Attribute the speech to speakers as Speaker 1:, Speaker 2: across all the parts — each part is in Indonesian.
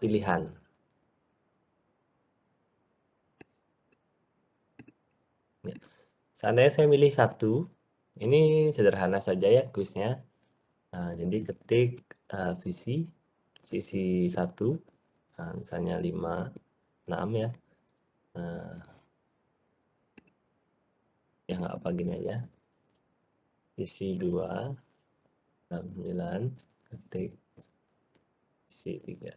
Speaker 1: pilihan. Ya. Seandainya saya milih satu, ini sederhana saja ya kuisnya. Nah, jadi ketik sisi satu, nah, misalnya 5, 6 ya. Nah, ya nggak apa gini aja. Sisi 2, 9, ketik sisi 3.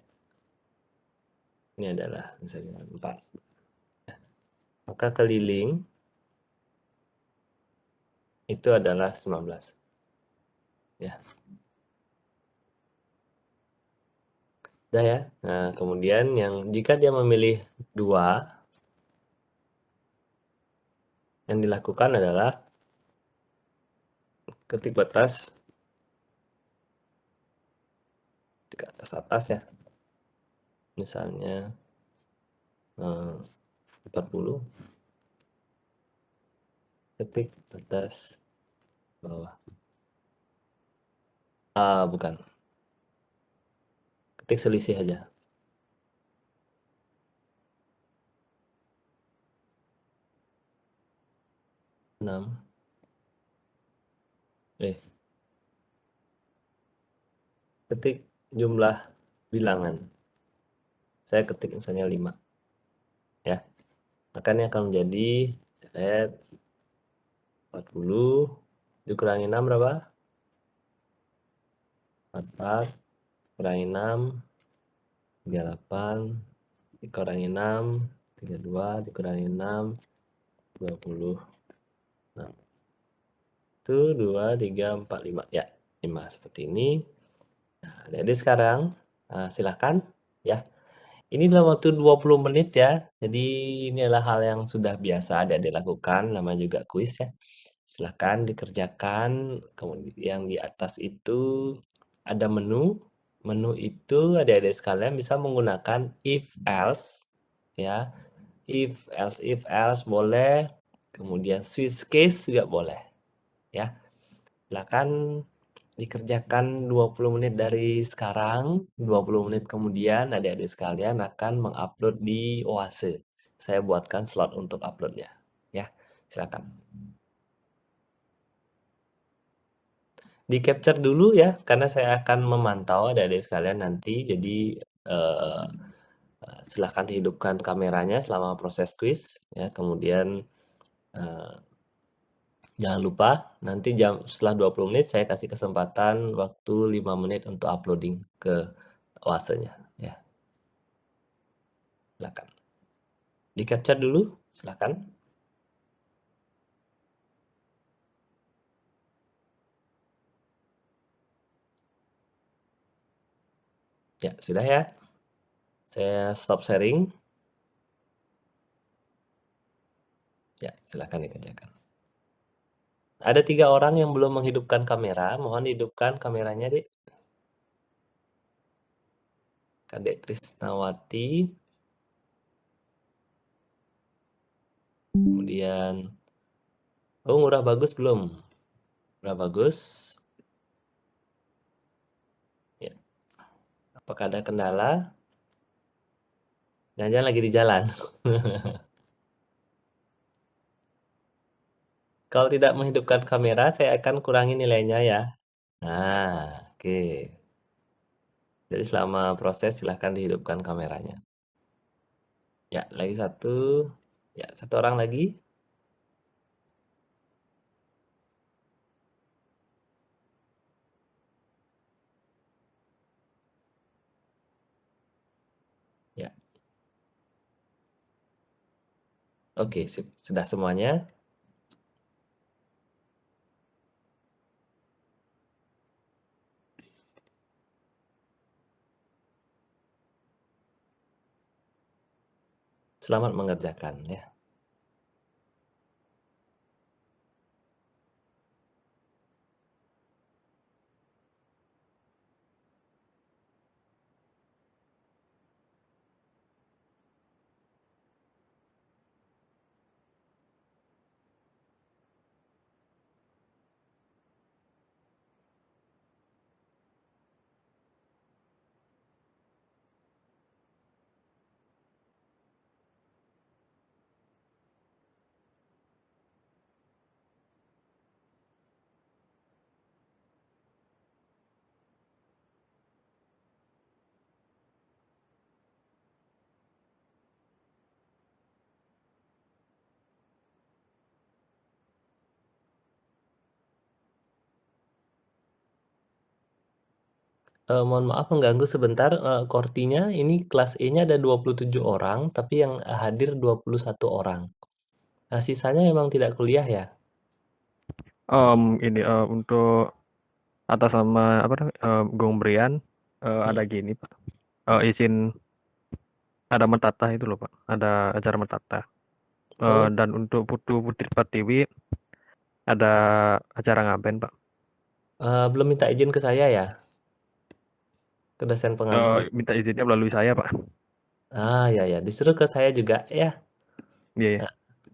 Speaker 1: Ini adalah misalnya 4. Maka keliling itu adalah 19. Ya, udah ya. Nah, kemudian jika dia memilih 2, yang dilakukan adalah ketik batas ke atas ya. Misalnya 40, ketik batas bawah. Bukan. Ketik selisih aja. 6. Ketik jumlah bilangan. Saya ketik misalnya 5. Ya. Maka ini akan menjadi 40 dikurangi 6 berapa? 4 kurangi 6, 38, dikurangi 6, 32, dikurangi 6, 20. Nah, itu 2, 3, 4, 5. Ya, 5 seperti ini. Nah, jadi sekarang silahkan ya. Ini dalam waktu 20 menit ya. Jadi ini adalah hal yang sudah biasa ada dilakukan, namanya juga kuis ya. Silahkan dikerjakan. Kemudian yang di atas itu ada menu. Menu itu adik-adik sekalian bisa menggunakan if else ya. If else boleh. Kemudian switch case juga boleh ya. Silakan dikerjakan 20 menit dari sekarang, 20 menit kemudian adik-adik sekalian akan mengupload di Oase. Saya buatkan slot untuk uploadnya. Ya, silakan. Di capture dulu ya, karena saya akan memantau adik-adik sekalian nanti. Jadi eh, silahkan hidupkan kameranya selama proses quiz. Ya, kemudian eh, jangan lupa nanti setelah 20 menit saya kasih kesempatan waktu 5 menit untuk uploading ke Oase-nya. Ya, silakan. Di capture dulu, silakan. Ya, sudah ya. Saya stop sharing. Ya, silakan dikerjakan. Ada 3 orang yang belum menghidupkan kamera. Mohon hidupkan kameranya, Dek. Kadek Trisnawati. Kemudian, udah bagus belum? Udah bagus. Ya. Apakah ada kendala? Jangan-jangan lagi di jalan. Kalau tidak menghidupkan kamera, saya akan kurangi nilainya ya. Nah, oke. Jadi selama proses silahkan dihidupkan kameranya. Ya, lagi satu. Ya, satu orang lagi. Ya, oke, sip. Sudah semuanya. Selamat mengerjakan ya. Mohon maaf mengganggu sebentar, Kortinya ini kelas E-nya ada 27 orang, tapi yang hadir 21 orang. Nah, sisanya memang tidak kuliah ya?
Speaker 2: Ini untuk atas nama apa namanya? Gong Brian ada
Speaker 1: Mhm.
Speaker 2: gini Pak. Izin ada mentatah itu loh Pak. Ada acara mentatah.
Speaker 1: Oh,
Speaker 2: Dan untuk Putu Putri Pertiwi ada acara ngaben Pak.
Speaker 1: belum minta izin ke saya ya? Ke dosen pengampu?
Speaker 2: Minta izinnya melalui saya Pak.
Speaker 1: Ah, ya ya, disuruh ke saya juga ya?
Speaker 2: Iya, iya.
Speaker 1: Nah,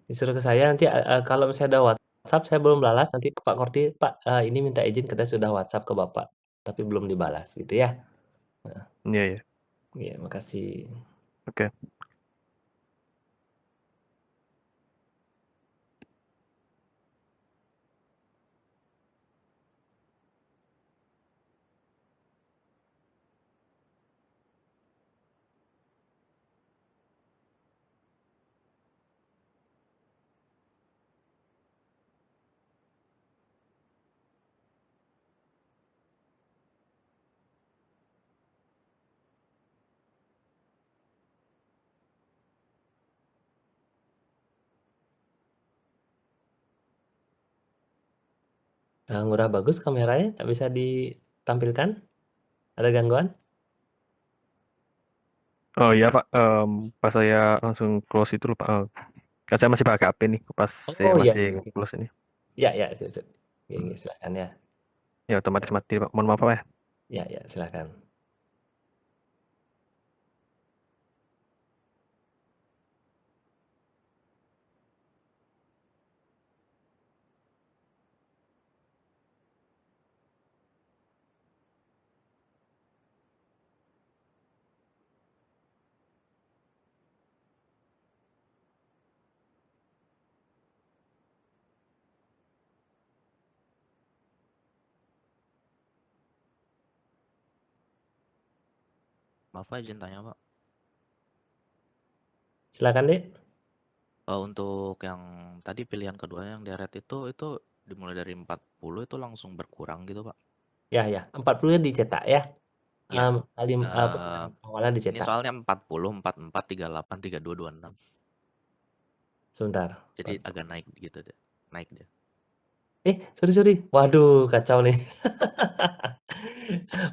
Speaker 1: disuruh ke saya nanti, kalau misalnya ada WhatsApp saya belum balas, nanti ke Pak Korti, "Pak, ini minta izin kita sudah WhatsApp ke Bapak, tapi belum dibalas," gitu ya?
Speaker 2: Iya, iya.
Speaker 1: Iya, makasih.
Speaker 2: Oke.
Speaker 1: Udah bagus kameranya, tak bisa ditampilkan? Ada gangguan?
Speaker 2: Oh iya Pak, pas saya langsung close itu loh Pak. Kan saya masih pakai HP nih, pas saya
Speaker 1: Oh, iya
Speaker 2: masih
Speaker 1: iya, oke.
Speaker 2: nge-close ini.
Speaker 1: Ya ya, sip sip. Oke, silakan ya.
Speaker 2: Ya otomatis mati Pak. Mohon maaf Pak ya.
Speaker 1: Ya ya, silakan.
Speaker 3: Maaf Pak, izin tanya Pak.
Speaker 1: Silakan, Dek.
Speaker 3: Untuk yang tadi pilihan keduanya yang deret itu dimulai dari 40 itu langsung berkurang gitu Pak?
Speaker 1: Ya ya, 40 dicetak ya?
Speaker 3: Iya.
Speaker 1: Apa,
Speaker 3: Eh,
Speaker 1: awalnya
Speaker 3: ini
Speaker 1: dicetak.
Speaker 3: soalnya 40, 44, 38, 32, 26.
Speaker 1: Sebentar,
Speaker 3: Jadi
Speaker 1: 40.
Speaker 3: agak naik gitu deh. Naik deh.
Speaker 1: Sorry sorry. Waduh, kacau nih.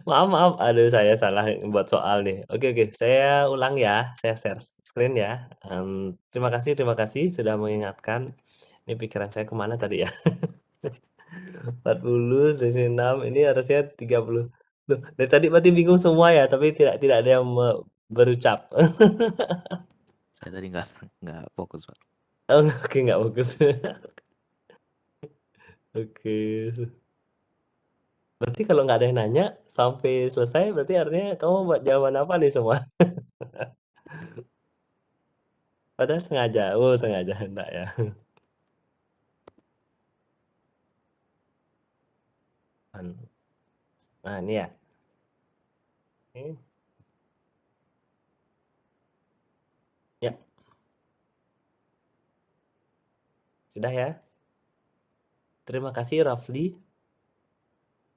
Speaker 1: Maaf maaf, aduh saya salah buat soal nih. Oke oke, saya ulang ya, saya share screen ya. Terima kasih sudah mengingatkan. Ini pikiran saya kemana tadi ya? 40 selisih 6 ini harusnya 30. Loh, dari tadi berarti bingung semua ya, tapi tidak tidak ada yang berucap.
Speaker 3: Saya tadi nggak nggak fokus Pak.
Speaker 1: Oh, oke nggak bagus. Oke. Berarti kalau nggak ada yang nanya sampai selesai berarti artinya kamu buat jawaban apa nih semua? Padahal sengaja. Oh, sengaja enggak ya. Nah, ini ya. Oke. Ya, sudah ya. Terima kasih Rafli.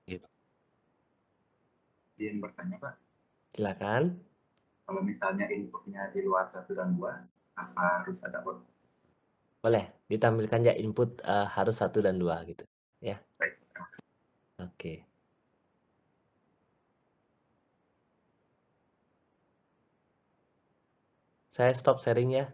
Speaker 3: Iya, Pak.
Speaker 4: Izin bertanya Pak,
Speaker 1: Silakan.
Speaker 4: kalau misalnya inputnya di luar 1 dan 2, apa harus ada output?
Speaker 1: Boleh ditampilkan ya input harus 1 dan 2 gitu. Ya.
Speaker 4: Baik,
Speaker 1: Oke. Saya stop sharing ya.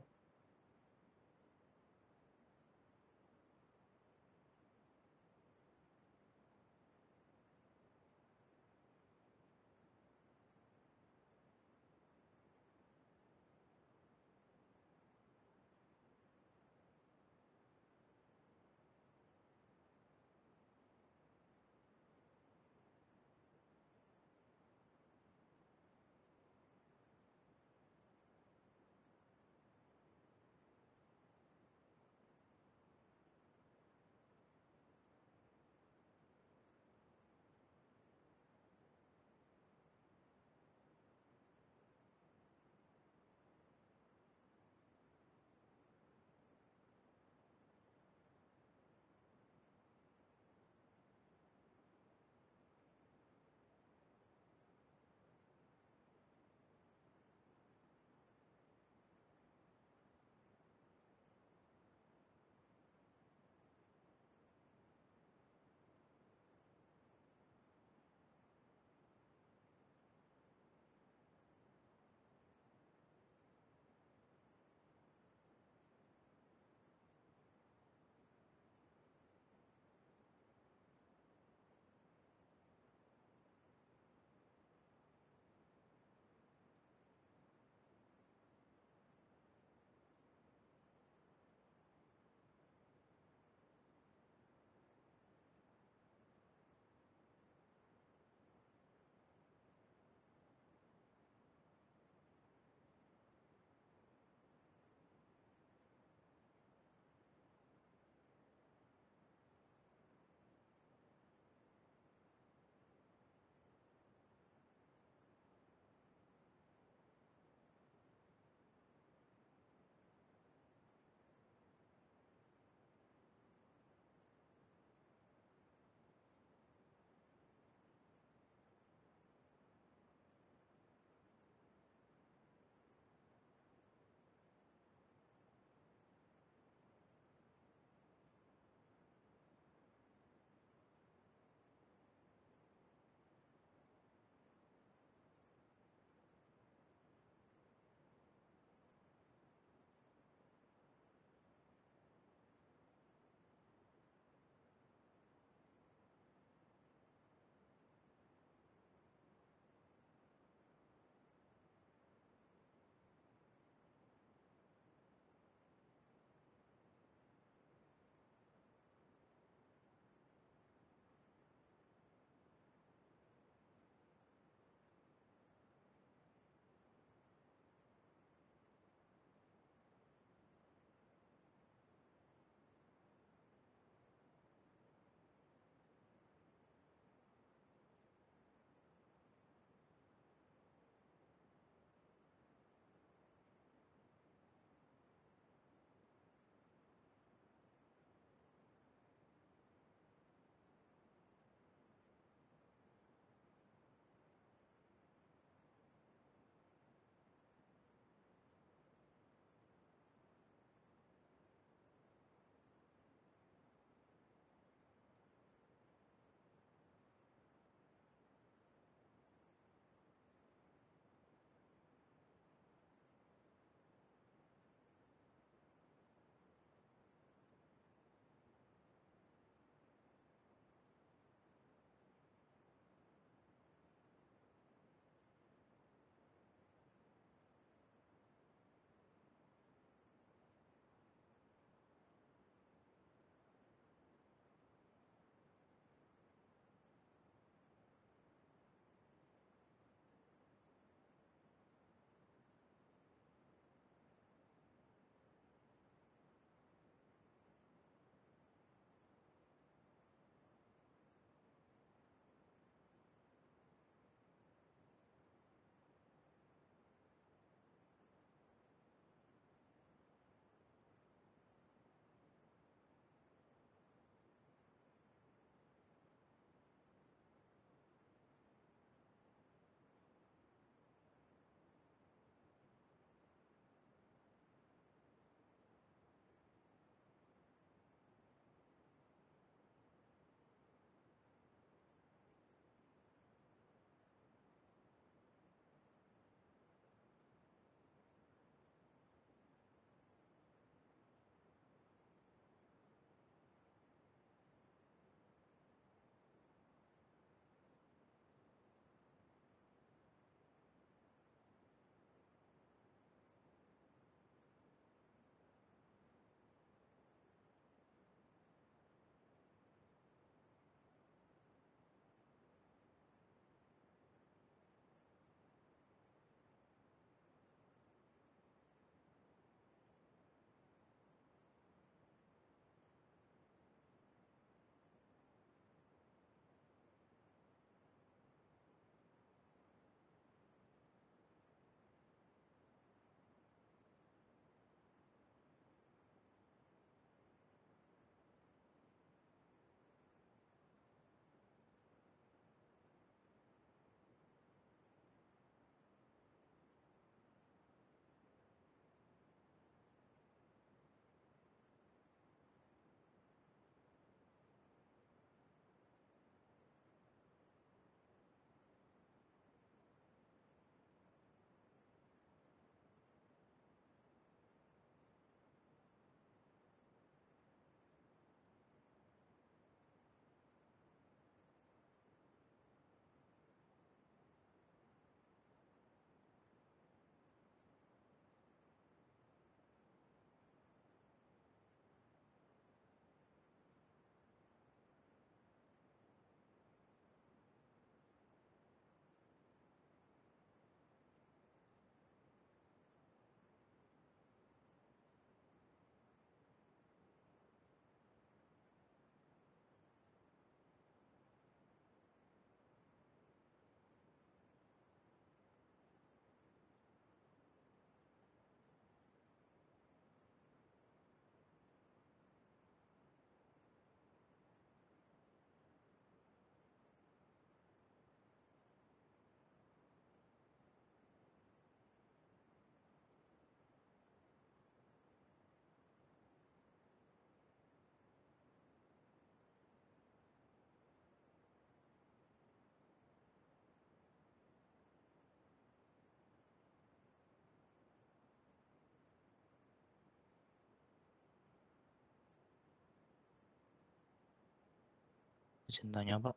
Speaker 3: Izin tanya, Pak.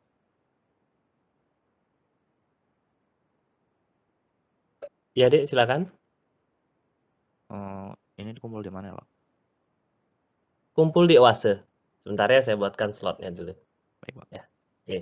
Speaker 1: Ya, Dek, silakan.
Speaker 3: Ini dikumpul di mana ya, Pak?
Speaker 1: Kumpul di Oase. Sebentar ya, saya buatkan slotnya dulu.
Speaker 3: Baik, Pak.
Speaker 1: Ya, oke.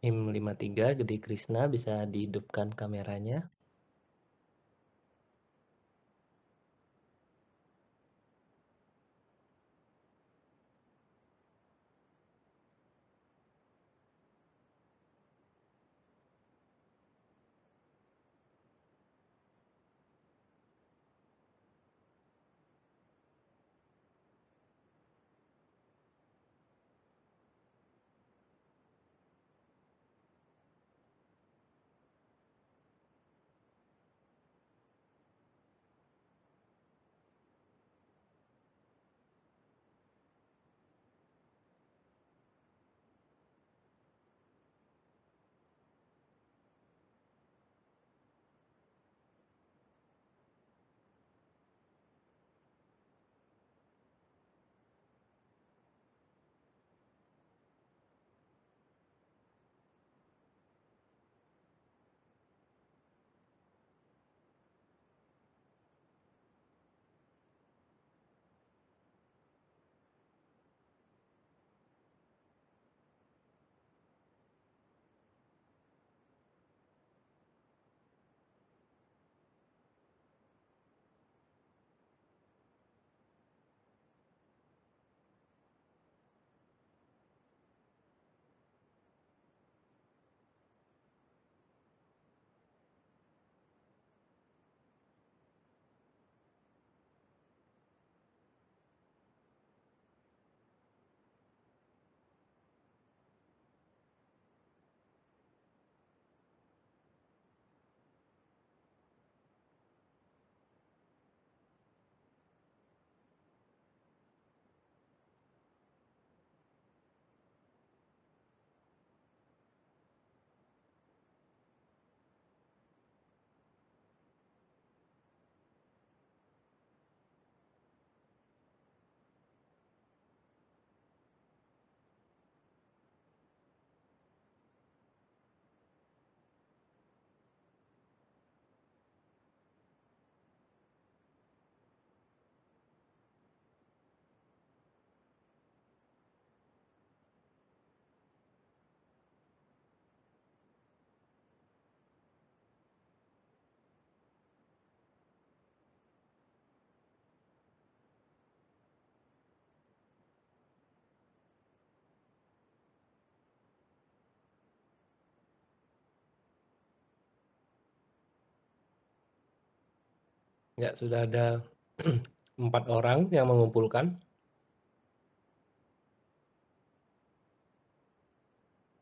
Speaker 1: IM53 Gede Krisna bisa dihidupkan kameranya. Ya, sudah ada 4 orang yang mengumpulkan.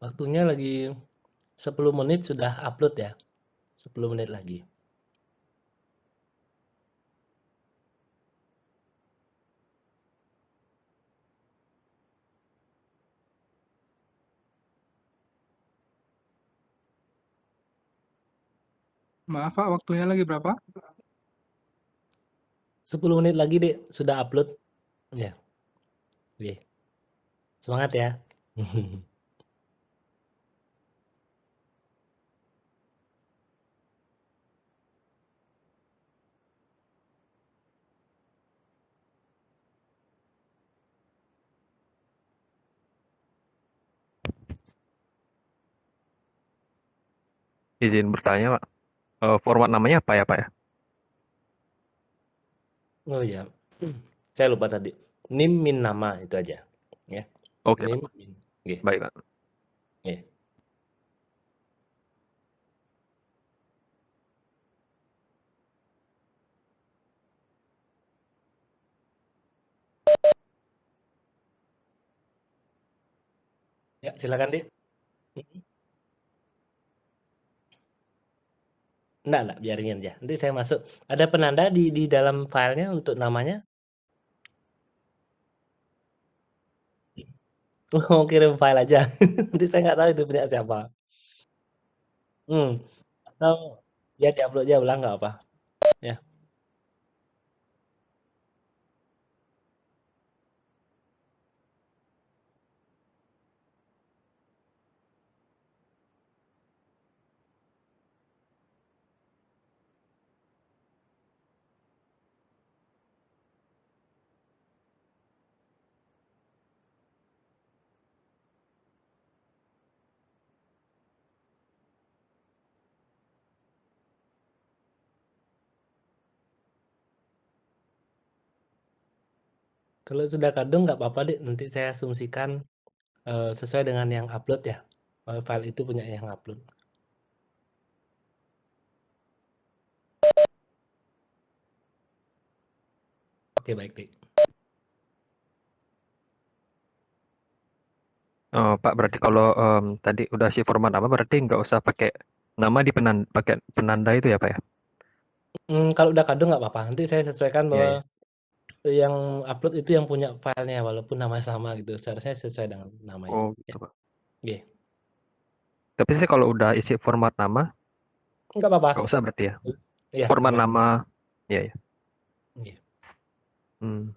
Speaker 1: Waktunya lagi 10 menit sudah upload ya. 10 menit lagi.
Speaker 5: Maaf Pak, waktunya lagi berapa?
Speaker 1: 10 menit lagi, Dek, sudah upload. Ya. Oke. Semangat ya.
Speaker 2: Izin bertanya, Pak. Format namanya apa ya, Pak ya?
Speaker 1: Oh ya. Saya lupa tadi. Nim min nama itu aja. Ya.
Speaker 2: Oke,
Speaker 1: Nim
Speaker 2: Pak.
Speaker 1: min. Oke.
Speaker 2: Baik, Pak.
Speaker 1: Ya. Ya, silakan, Dek. Enggak, biarin aja. Nanti saya masuk. Ada penanda di dalam filenya untuk namanya? Oh, kirim file aja. Nanti saya nggak tahu itu punya siapa. Atau ya diupload aja ulang nggak apa. Ya. Kalau sudah kadung nggak apa-apa, Dik, nanti saya asumsikan, sesuai dengan yang upload ya, file itu punya yang upload. Oke, baik, Dik.
Speaker 2: Oh, Pak, berarti kalau tadi udah si format nama berarti nggak usah pakai nama di pakai penanda itu ya, Pak ya?
Speaker 1: Kalau udah kadung nggak apa-apa, nanti saya sesuaikan
Speaker 2: Iya,
Speaker 1: bahwa
Speaker 2: iya.
Speaker 1: yang upload itu yang punya filenya walaupun namanya sama gitu, seharusnya sesuai dengan namanya.
Speaker 2: Oh,
Speaker 1: Ya,
Speaker 2: gitu, Pak.
Speaker 1: iya.
Speaker 2: Tapi sih kalau udah isi format nama
Speaker 1: Nggak apa-apa.
Speaker 2: nggak usah berarti ya.
Speaker 1: Iya,
Speaker 2: Format
Speaker 1: aman.
Speaker 2: nama, iya, iya.
Speaker 1: Iya.
Speaker 2: Hmm.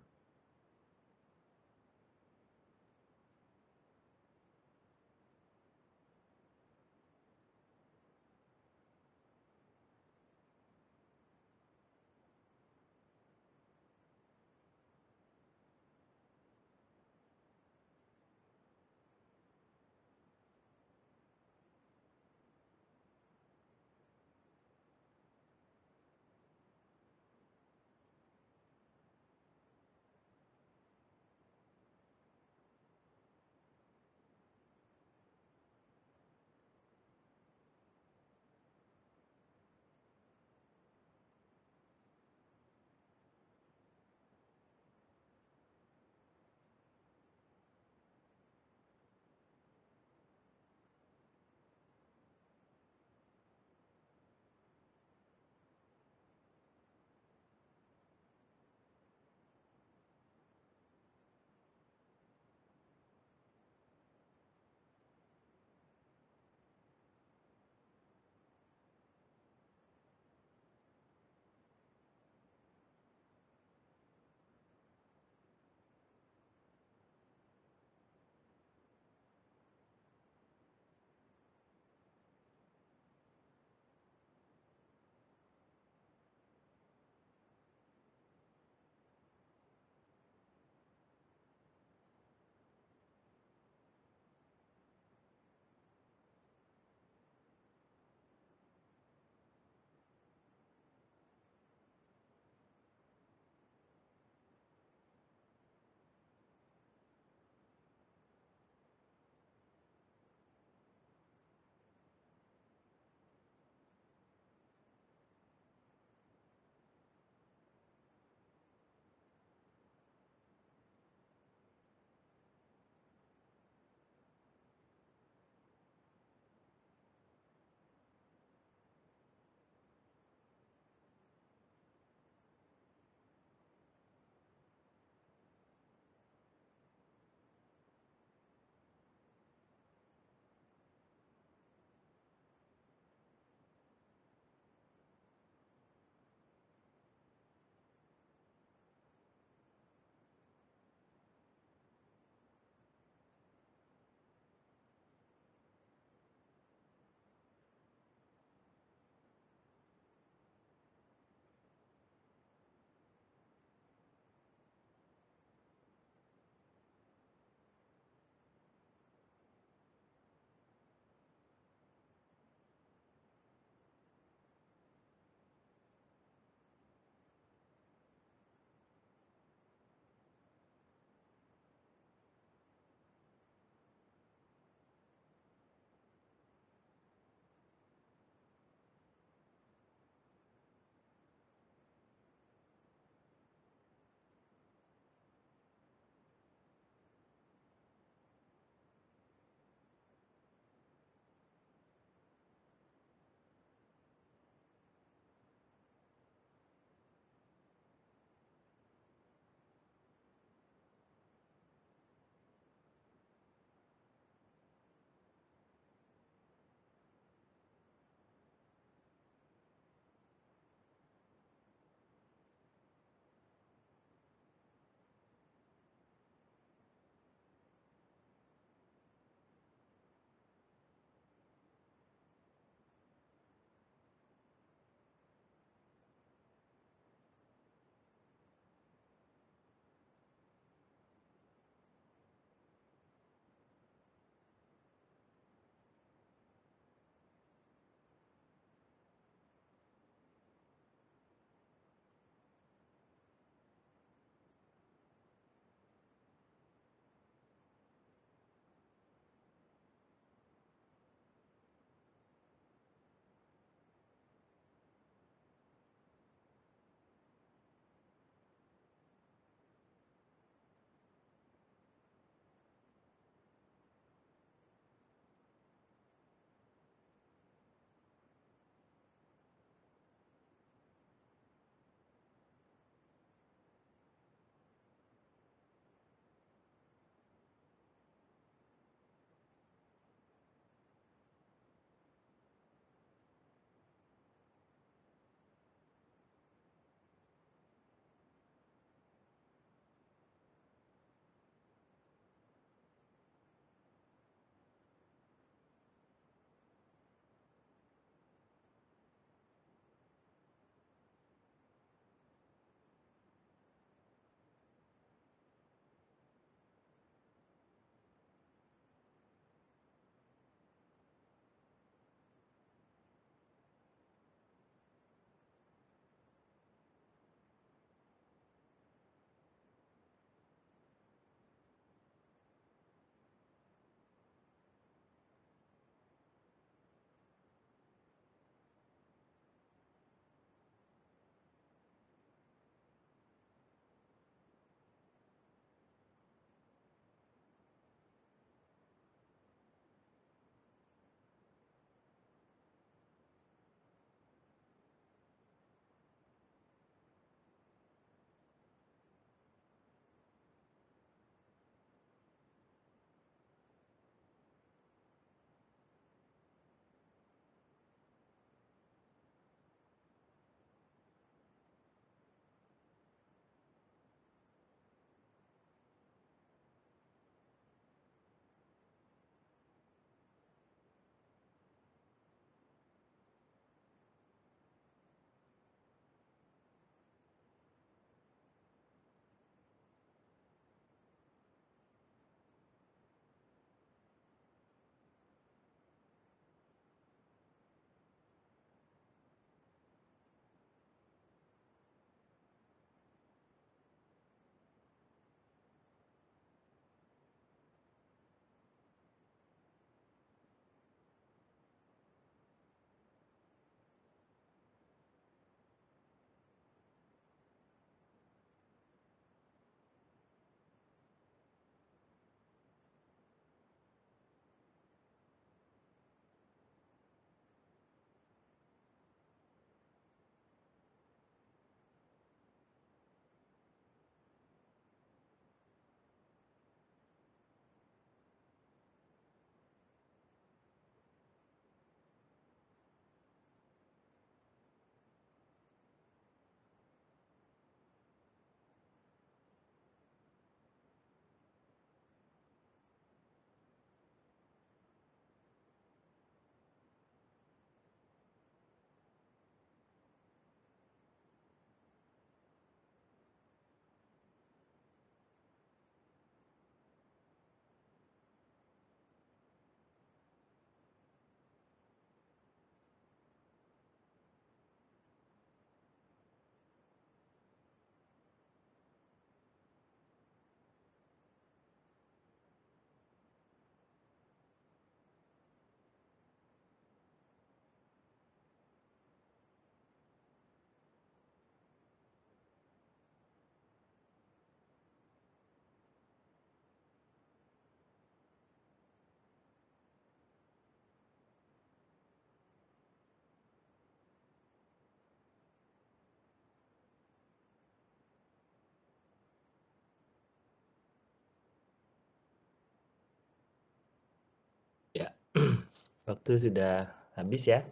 Speaker 1: Waktu sudah habis ya.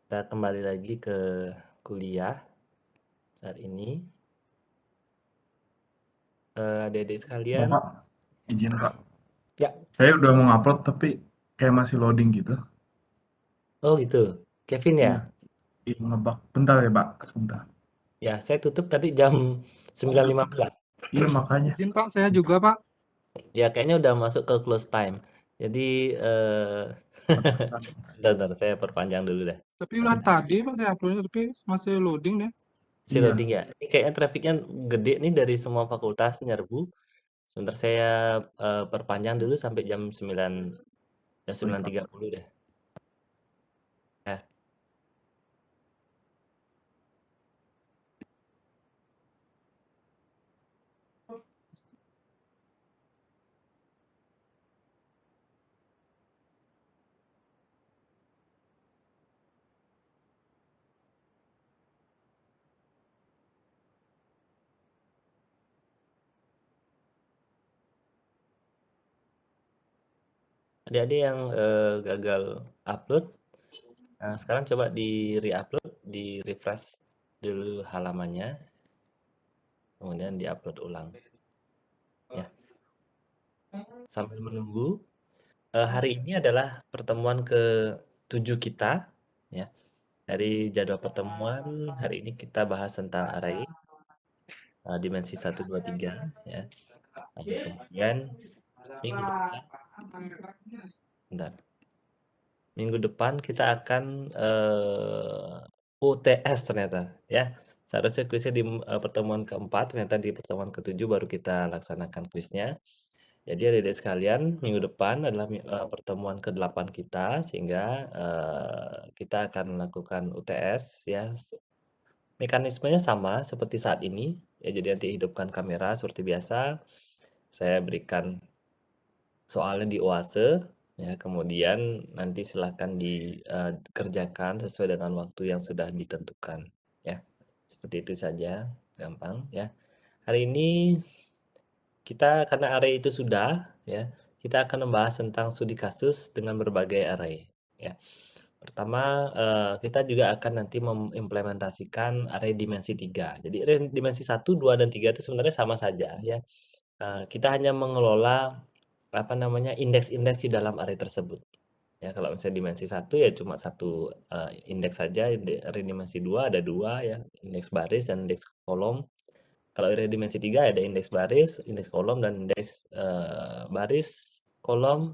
Speaker 1: Kita kembali lagi ke kuliah saat ini. Adik-adik sekalian,
Speaker 6: Bapak, izin Pak.
Speaker 1: ya.
Speaker 6: Saya udah mau ngupload tapi kayak masih loading gitu.
Speaker 1: Oh gitu, Kevin ya?
Speaker 6: Iya, iya ngebug. Bentar ya Pak, sebentar.
Speaker 1: Ya, saya tutup tadi jam 9.15.
Speaker 6: Iya makanya.
Speaker 5: Izin Pak, saya juga Pak.
Speaker 1: Ya, kayaknya udah masuk ke close time. Jadi,
Speaker 6: Pantesan.
Speaker 1: bentar, saya perpanjang dulu deh.
Speaker 5: Tapi udah tadi Pak saya uploadnya, tapi masih loading deh.
Speaker 1: Masih
Speaker 6: Iya.
Speaker 1: loading ya? Ini kayaknya trafficnya gede nih dari semua fakultas nyerbu. Sebentar saya perpanjang dulu sampai jam 9.30 deh. Ya. Adik-adik yang gagal upload, nah sekarang coba di re-upload, di refresh dulu halamannya, kemudian di-upload ulang. Ya. Sambil menunggu, hari ini adalah pertemuan ke-7 kita, ya. Dari jadwal pertemuan hari ini kita bahas tentang array, dimensi 1, 2, 3, ya. Kemudian minggu depan, bentar. Minggu depan kita akan UTS ternyata ya. Seharusnya kuisnya di pertemuan keempat, ternyata di pertemuan ketujuh baru kita laksanakan kuisnya. Jadi adik-adik sekalian, minggu depan adalah pertemuan ke-8 kita, sehingga kita akan melakukan UTS ya. Mekanismenya sama seperti saat ini, ya. Jadi nanti hidupkan kamera seperti biasa. Saya berikan soalnya di Oase, ya, kemudian nanti silahkan dikerjakan sesuai dengan waktu yang sudah ditentukan, ya. Seperti itu saja, gampang, ya. Hari ini kita karena array itu sudah, ya, kita akan membahas tentang studi kasus dengan berbagai array, ya. Pertama, kita juga akan nanti mengimplementasikan array dimensi 3. Jadi array dimensi 1, 2, dan 3 itu sebenarnya sama saja, ya. Kita hanya mengelola indeks-indeks di dalam array tersebut. Ya, kalau misalnya dimensi 1 ya cuma satu indeks saja, array dimensi 2 ada 2 ya, indeks baris dan indeks kolom. Kalau array dimensi 3 ada indeks baris, indeks kolom, dan indeks baris, kolom,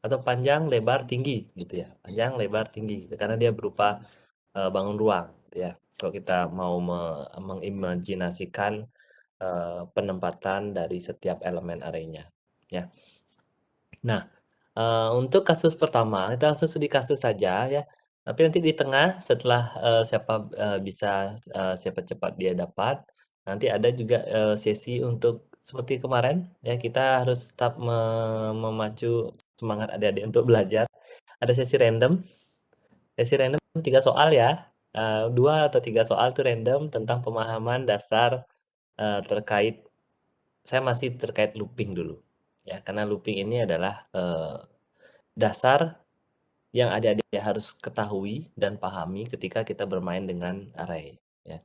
Speaker 1: atau panjang, lebar, tinggi gitu ya. Panjang, lebar, tinggi gitu. Karena dia berupa bangun ruang gitu ya. Kalau kita mau mengimajinasikan penempatan dari setiap elemen arraynya, ya. Nah, untuk kasus pertama kita langsung studi kasus saja ya. Tapi nanti di tengah setelah siapa cepat dia dapat, nanti ada juga sesi untuk seperti kemarin ya, kita harus tetap memacu semangat adik-adik untuk belajar. Ada sesi random 3 soal ya. 2 atau 3 soal itu random tentang pemahaman dasar terkait, saya masih terkait looping dulu ya, karena looping ini adalah dasar yang adik-adik harus ketahui dan pahami ketika kita bermain dengan array ya.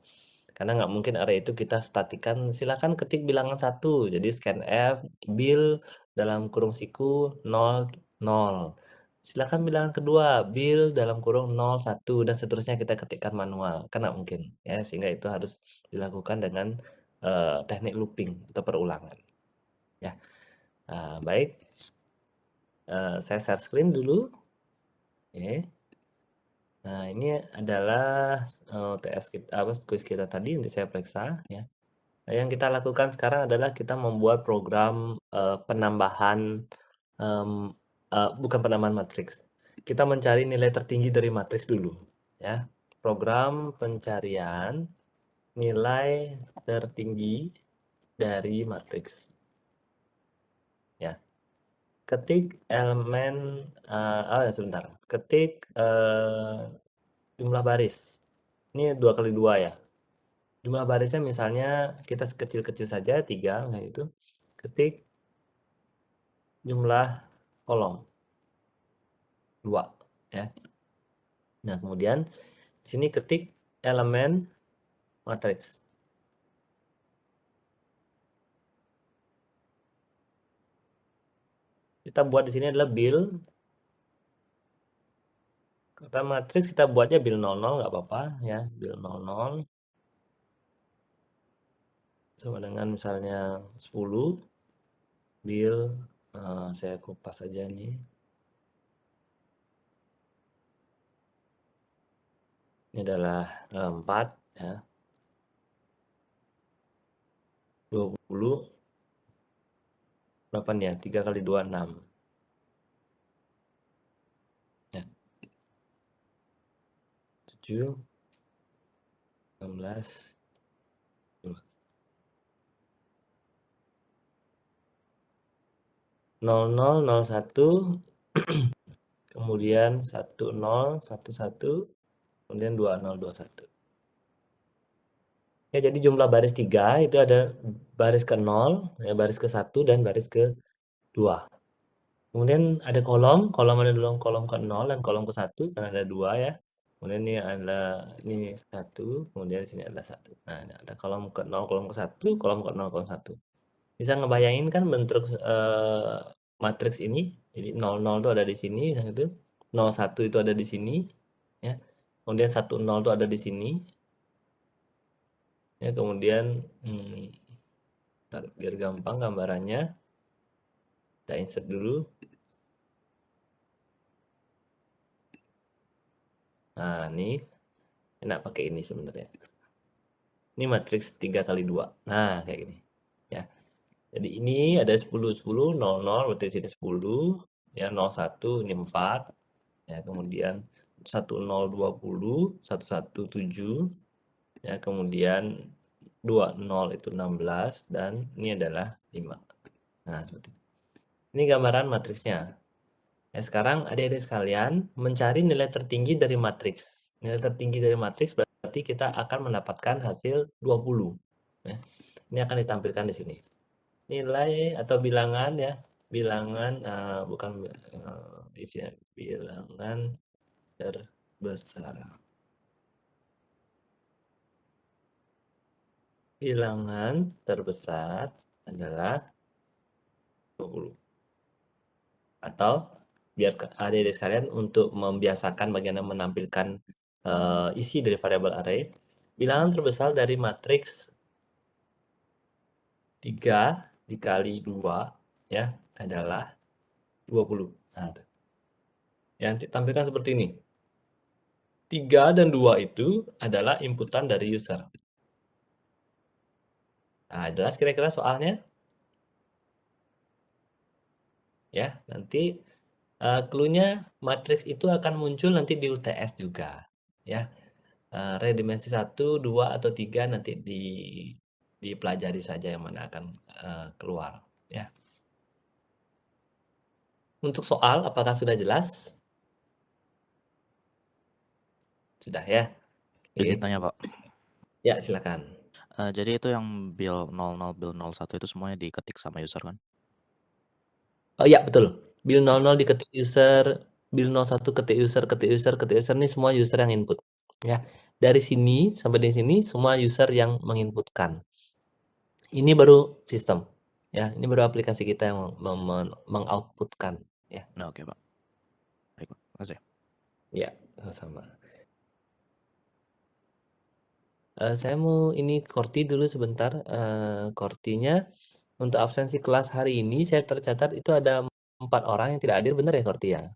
Speaker 1: Karena nggak mungkin array itu kita statikan, silakan ketik bilangan 1, jadi scanf bil dalam kurung siku 0, 0. Silakan bilangan kedua, bil dalam kurung 0, 1, dan seterusnya kita ketikkan manual. Kan nggak mungkin ya, sehingga itu harus dilakukan dengan teknik looping atau perulangan ya. Baik, saya share screen dulu. Oke. Nah, ini adalah TS kita, kuis kita tadi, nanti saya periksa ya. Nah, yang kita lakukan sekarang adalah kita membuat program penambahan, bukan penambahan matriks. Kita mencari nilai tertinggi dari matriks dulu ya. Program pencarian nilai tertinggi dari matriks. Ya. Ketik elemen sebentar. Ketik jumlah baris. Ini 2 kali 2 ya. Jumlah barisnya misalnya kita kecil-kecil saja 3 kayak gitu. Ketik jumlah kolom. 2 ya. Nah, kemudian di sini ketik elemen matriks. Kita buat di sini adalah bil. Kata matriks kita buatnya bil 00 nggak apa-apa ya, bil 00 sama dengan misalnya 10 bil saya kupas aja nih. Ini adalah 4 ya. 20 berapa nih ya? 3 kali 2 6. Ya. 7 16 0001 kemudian 1011 kemudian 2021. Ya, jadi jumlah baris 3 itu ada baris ke 0, ya, baris ke 1 dan baris ke 2. Kemudian ada kolom ada dulu kolom ke 0 dan kolom ke 1 kan ada 2 ya. Kemudian ini 1, kemudian di sini ada 1. Nah, ini ada kolom ke 0, kolom ke 1, kolom ke 0, kolom 1. Bisa ngebayangin kan bentuk matriks ini? Jadi 00 itu ada di sini, yang itu 01 itu ada di sini ya. Kemudian 10 itu ada di sini. Ya, kemudian biar gampang gambarannya kita insert dulu. Nah, ini enak pakai ini sebenarnya. Ini matriks 3 kali 2. Nah, kayak gini. Ya. Jadi ini ada 10 10 00 berarti sini 10 ya, 01 ini 4 ya, kemudian 10 20 117 ya, kemudian 20 itu 16 dan ini adalah 5. Nah, seperti ini. Ini gambaran matriksnya. Ya, sekarang adik-adik sekalian mencari nilai tertinggi dari matriks. Nilai tertinggi dari matriks berarti kita akan mendapatkan hasil 20. Ya. Ini akan ditampilkan di sini. Nilai atau bilangan ya, bilangan bukan isinya bilangan terbesar. Bilangan terbesar adalah 20. Atau biar adik-adik sekalian untuk membiasakan bagaimana menampilkan isi dari variabel array, bilangan terbesar dari matriks 3 dikali 2 ya adalah 20. Nah, yang ditampilkan seperti ini. 3 dan 2 itu adalah inputan dari user. Nah, jelas kira-kira soalnya? Ya, nanti clue-nya matriks itu akan muncul nanti di UTS juga. Ya, array dimensi 1, 2, atau 3 nanti dipelajari saja yang mana akan keluar. Ya. Untuk soal, apakah sudah jelas? Sudah ya?
Speaker 3: Izin
Speaker 1: Oke.
Speaker 3: tanya, Pak.
Speaker 1: Ya, silakan.
Speaker 3: Jadi itu yang bil 00, bil 01 itu semuanya diketik sama user kan?
Speaker 1: Oh ya, betul. Bil 00 diketik user, bil 01 ketik user, ini semua user yang input. Ya. Dari sini sampai di sini semua user yang menginputkan. Ini baru sistem. Ya, ini baru aplikasi kita yang mengoutputkan. Ya.
Speaker 3: Nah, oke, Pak. Baik, Pak. Makasih.
Speaker 1: Ya, sama-sama. Saya mau ini Korti dulu sebentar. Kortinya untuk absensi kelas hari ini saya tercatat itu ada 4 orang yang tidak hadir, benar ya Korti ya?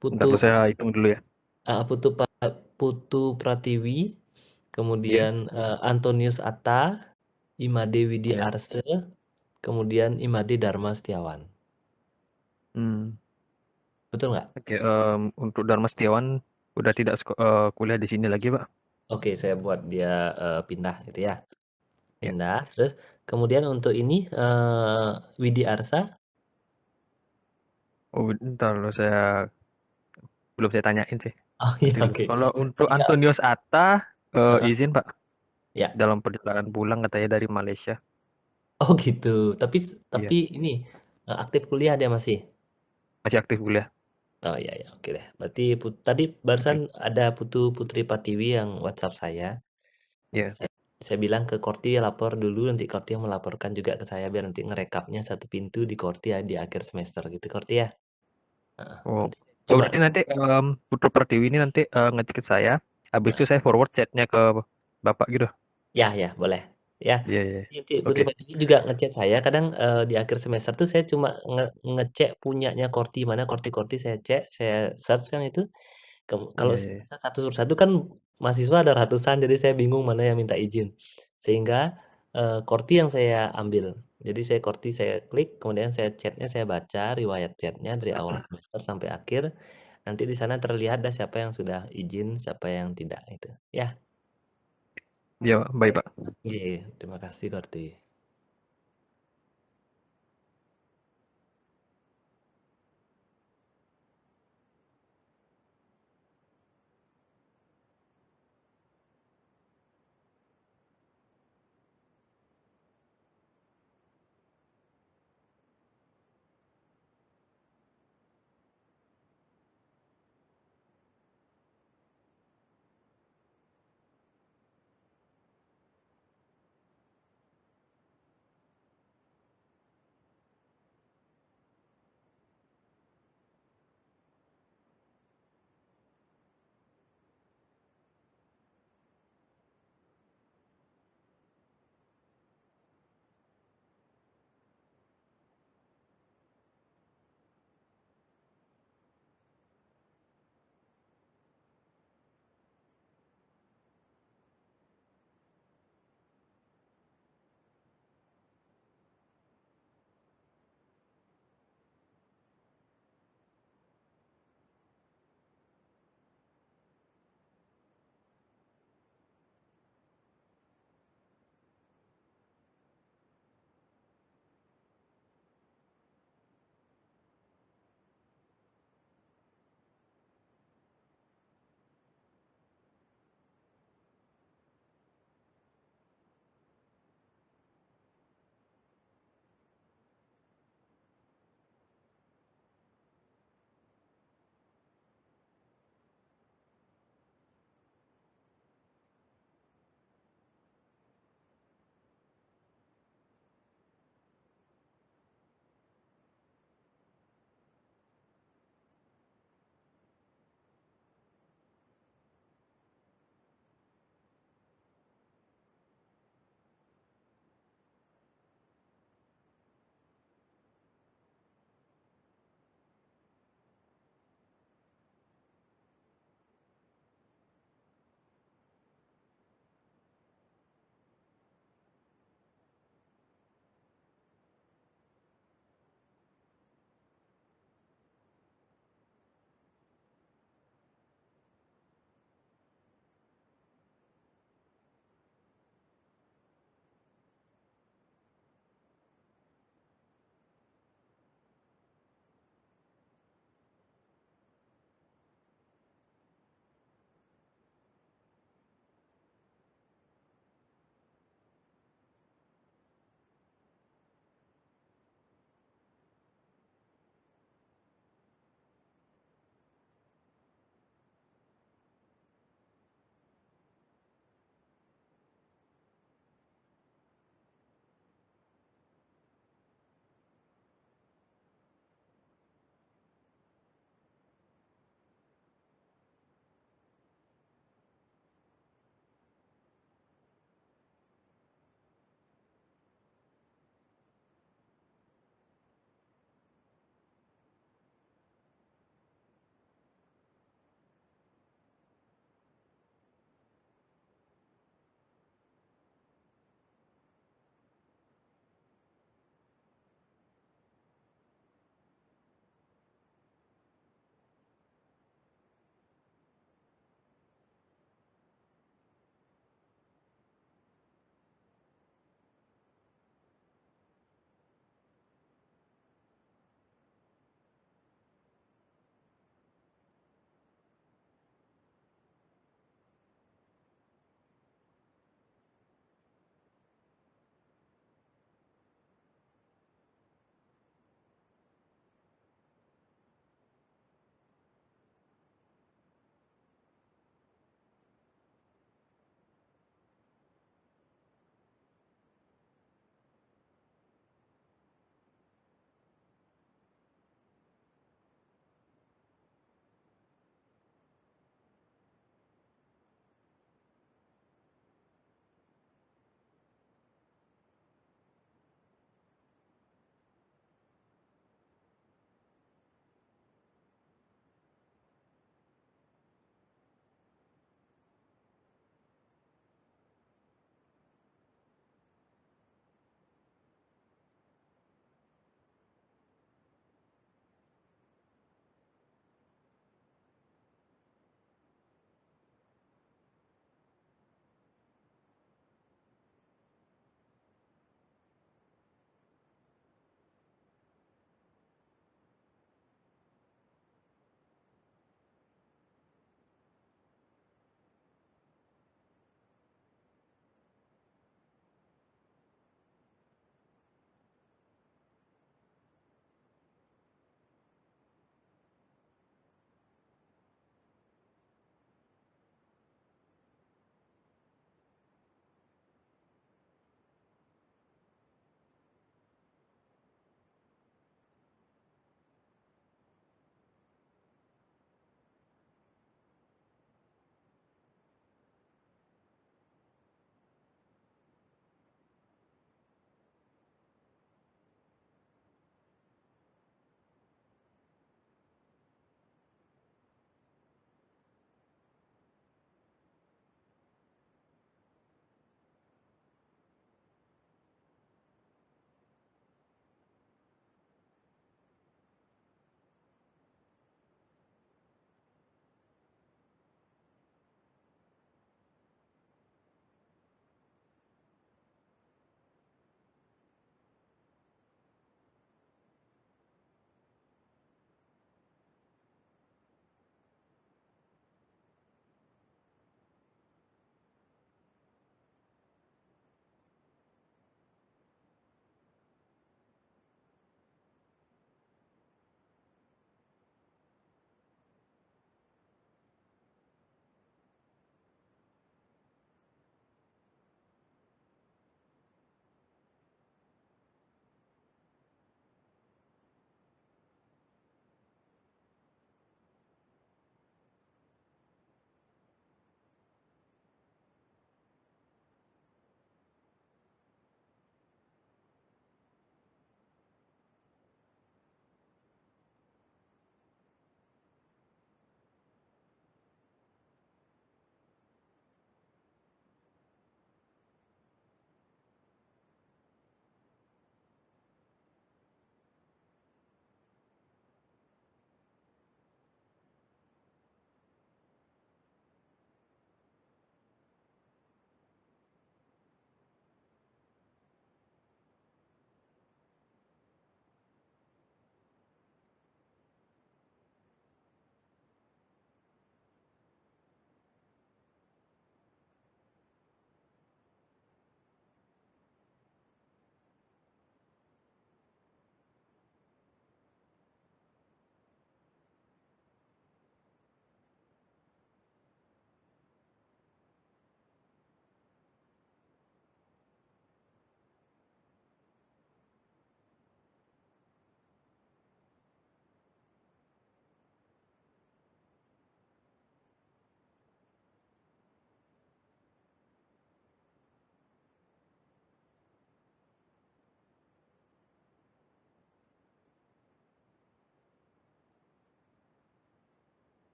Speaker 2: Bentar, saya hitung dulu ya.
Speaker 1: Putu Pratiwi, kemudian Antonius Atta, Imade Widi Arse, kemudian Imade Dharma Setiawan. Betul nggak?
Speaker 2: Oke, untuk Dharma Setiawan udah tidak kuliah di sini lagi, Pak.
Speaker 1: Oke, saya buat dia pindah gitu ya. Pindah. Terus kemudian untuk ini Widi Arsa.
Speaker 2: Oh, bentar loh, belum saya tanyain sih.
Speaker 1: Oh iya, oke.
Speaker 2: Kalau untuk Antonius Atta, izin Pak.
Speaker 1: Ya.
Speaker 2: Dalam perjalanan pulang katanya dari Malaysia.
Speaker 1: Oh gitu. Tapi ini aktif kuliah dia masih?
Speaker 2: Masih aktif kuliah.
Speaker 1: Oh iya ya, oke deh. Berarti tadi barusan ada Putri Patiwi yang WhatsApp saya.
Speaker 2: Iya.
Speaker 1: Saya bilang ke Korti lapor dulu, nanti Korti yang melaporkan juga ke saya biar nanti ngerekapnya satu pintu di Korti ya di akhir semester gitu Korti ya. Heeh,
Speaker 2: Oh.
Speaker 1: nanti saya
Speaker 2: Oh,
Speaker 1: coba.
Speaker 2: berarti nanti Putri Pertiwi ini nanti ngecek ke saya. Habis itu
Speaker 1: Nah,
Speaker 2: saya forward chatnya ke Bapak gitu.
Speaker 1: ya boleh. Ya,
Speaker 2: Iya, iya.
Speaker 1: nanti
Speaker 2: Oke.
Speaker 1: Putri Patiwi juga ngechat saya. Kadang di akhir semester tuh saya cuma ngecek punyanya Korti mana Korti-Korti saya cek, saya search kan itu. Kalau
Speaker 2: Iya,
Speaker 1: saya
Speaker 2: iya.
Speaker 1: akses satu persatu kan mahasiswa ada ratusan, jadi saya bingung mana yang minta izin. Sehingga Korti yang saya ambil. Jadi saya Korti saya klik, kemudian saya chatnya saya baca riwayat chatnya dari awal semester sampai akhir. Nanti di sana terlihat dah siapa yang sudah izin, siapa yang tidak itu. Ya,
Speaker 2: Iya, baik, Pak.
Speaker 1: iya, terima kasih Korti.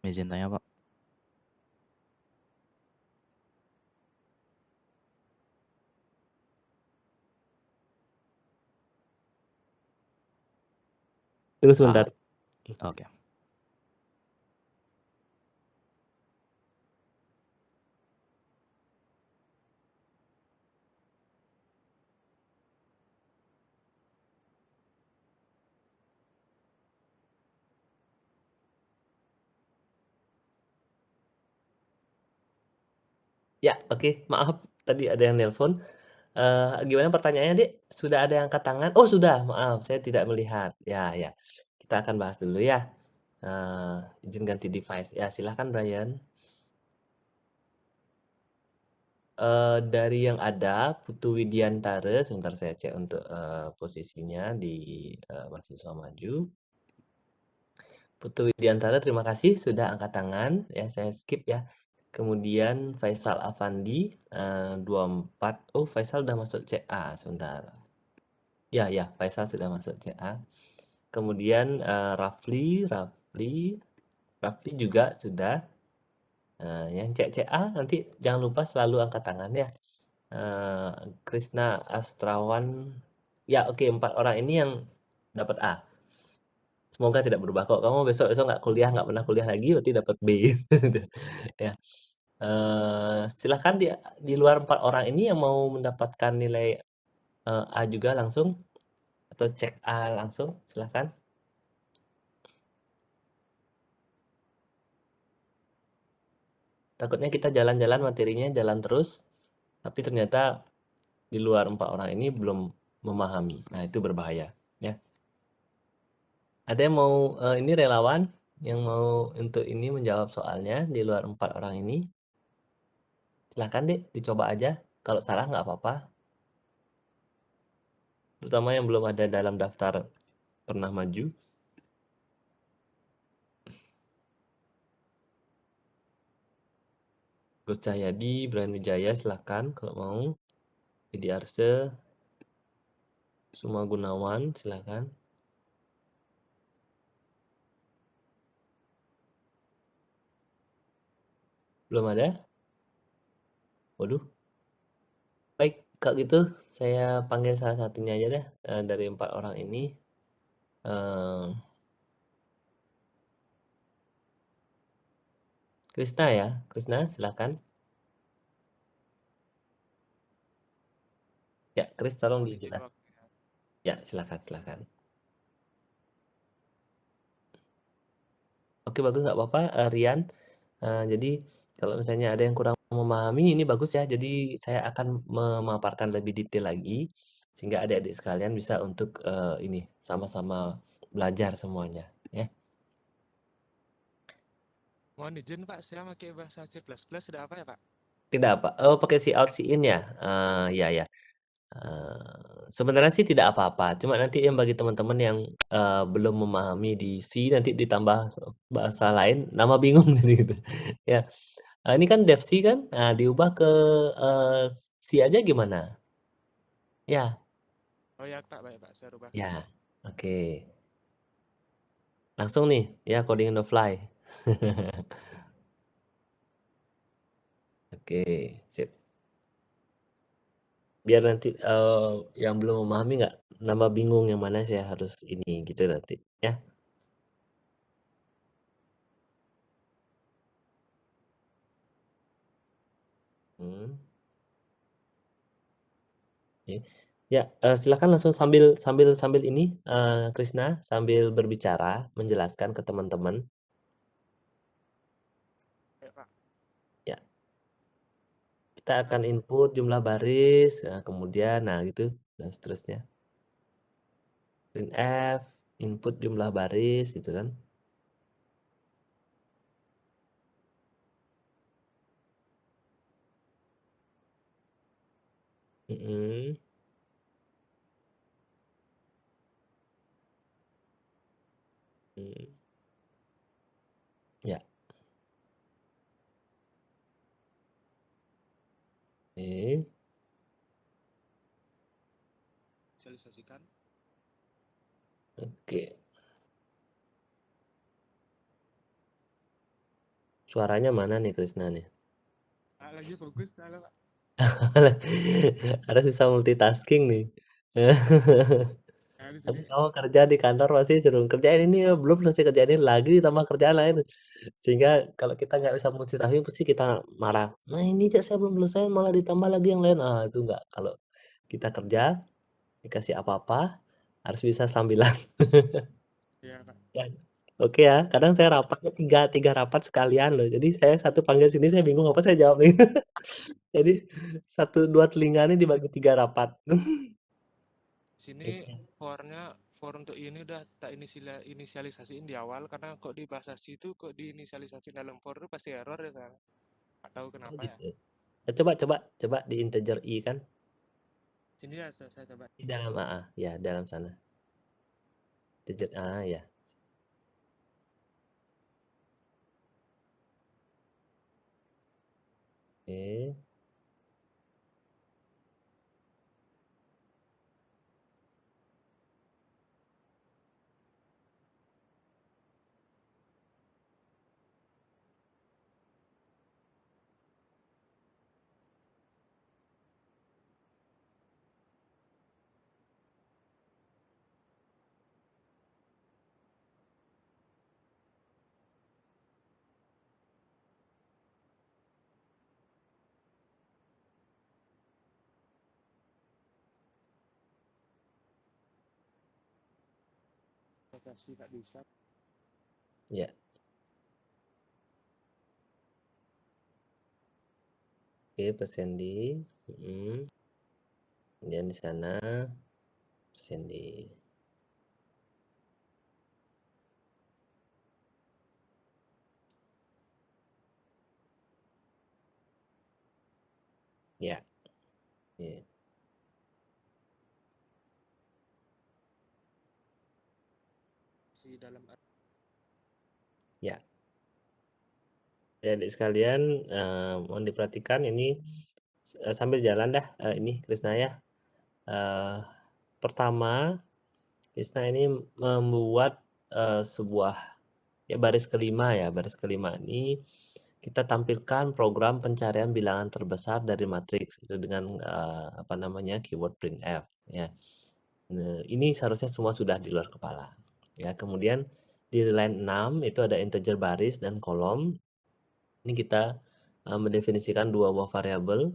Speaker 3: Izin tanya, Pak.
Speaker 1: Tunggu sebentar.
Speaker 3: Oke.
Speaker 1: Ya, oke. Maaf, tadi ada yang nelpon. Gimana pertanyaannya, Dek? Sudah ada yang angkat tangan? Oh, sudah. Maaf, saya tidak melihat. Ya, ya. Kita akan bahas dulu ya. Izin ganti device. Ya, silahkan Brian. Dari yang ada, Putu Widiantara, sebentar saya cek untuk posisinya di mahasiswa maju. Putu Widiantara, terima kasih sudah angkat tangan. Ya, saya skip ya. Kemudian Faisal Afandi 24. Oh, Faisal udah masuk CA sebentar. Ya, ya, Faisal sudah masuk CA. Kemudian Rafli juga sudah. Yang CA nanti jangan lupa selalu angkat tangan ya. Krisna Astrawan. Ya, oke, 4 orang ini yang dapat A. Semoga tidak berubah kok. Kamu besok-besok nggak pernah kuliah lagi, berarti dapat B. Ya. Silahkan di luar 4 orang ini yang mau mendapatkan nilai A juga langsung atau cek A langsung, silahkan. Takutnya kita jalan-jalan materinya jalan terus, tapi ternyata di luar 4 orang ini belum memahami. Nah, itu berbahaya, ya. Ada yang mau ini relawan yang mau untuk ini menjawab soalnya di luar 4 orang ini? Silahkan deh, dicoba aja. Kalau salah nggak apa-apa. Terutama yang belum ada dalam daftar pernah maju. Gus Cahyadi, Brian Wijaya, silahkan kalau mau. Edi Arse, Suma Gunawan, silahkan. Belum ada? Waduh. Baik, kalau gitu saya panggil salah satunya aja deh dari 4 orang ini. Krisna ya, Krisna silahkan. Ya, Kris tolong dijelas. Ya, silahkan. Oke, bagus, nggak apa-apa, Rian. Jadi kalau misalnya ada yang kurang memahami, ini bagus ya. Jadi saya akan memaparkan lebih detail lagi, sehingga adik-adik sekalian bisa untuk ini sama-sama belajar semuanya, ya.
Speaker 7: Mohon izin Pak, saya pakai bahasa C++ sudah apa ya Pak?
Speaker 1: Tidak apa. Oh, pakai si out, si in ya? Ya. Sebenarnya sih tidak apa-apa. Cuma nanti yang bagi teman-teman yang belum memahami di C, nanti ditambah bahasa lain, nama bingung gitu. Ya. Ini kan dev C kan? Nah, diubah ke C aja gimana? Ya.
Speaker 7: Oh ya Pak, baik Pak, saya rubah.
Speaker 1: Ya. Oke. Langsung nih, ya coding on the fly. Oke, sip. Biar nanti yang belum memahami nggak nambah bingung yang mana saya harus ini gitu nanti, ya. Oke. Ya, silakan langsung sambil ini, Krisna, sambil berbicara, menjelaskan ke teman-teman.
Speaker 7: Baik Pak.
Speaker 1: Ya. Kita akan input jumlah baris, kemudian, nah gitu, dan seterusnya. Printf, input jumlah baris, gitu kan. Ya. Oke.
Speaker 7: Visualisasikan.
Speaker 1: Oke. suaranya mana nih Krisna nih?
Speaker 7: Lagi fokus soalnya Pak.
Speaker 1: Harus bisa multitasking nih.
Speaker 7: Nah, di
Speaker 1: Nanti
Speaker 7: sini
Speaker 1: kamu kerja di kantor pasti suruh kerjain ini ya, belum selesai kerjaan ini lagi ditambah kerjaan lain. Sehingga kalau kita nggak bisa multitasking pasti kita marah. Nah ini aja saya belum selesai malah ditambah lagi yang lain. Ah itu nggak. Kalau kita kerja dikasih apa-apa harus bisa sambilan.
Speaker 7: ya Pak.
Speaker 1: Ya. Oke ya, kadang saya rapatnya tiga rapat sekalian loh. Jadi saya satu panggil sini saya bingung apa saya jawab nih. Jadi satu dua telinga ini dibagi 3 rapat.
Speaker 7: Sini
Speaker 1: Oke.
Speaker 7: for untuk ini udah tak inisialisasiin di awal karena kok di bahasa C itu kok diinisialisasiin dalam for itu pasti error ya kan. Nggak tahu
Speaker 1: Oh
Speaker 7: kenapa ya.
Speaker 1: gitu. Coba di integer i kan
Speaker 7: Sini ya saya coba.
Speaker 1: di dalam ya dalam sana. Integer ya. Oke.
Speaker 7: Lokasi nggak bisa.
Speaker 1: Ya. Oke, persen di. Kemudian di sana persen di. Ya. Oke.
Speaker 7: Si dalam
Speaker 1: Ya. Jadi sekalian mohon diperhatikan ini sambil jalan dah ini Krisna ya. Pertama Krisna ini membuat sebuah ya baris kelima ini kita tampilkan program pencarian bilangan terbesar dari matriks itu dengan keyword printf ya. Nah, ini seharusnya semua sudah di luar kepala ya. Kemudian di line 6 itu ada integer baris dan kolom. Ini kita mendefinisikan dua buah variabel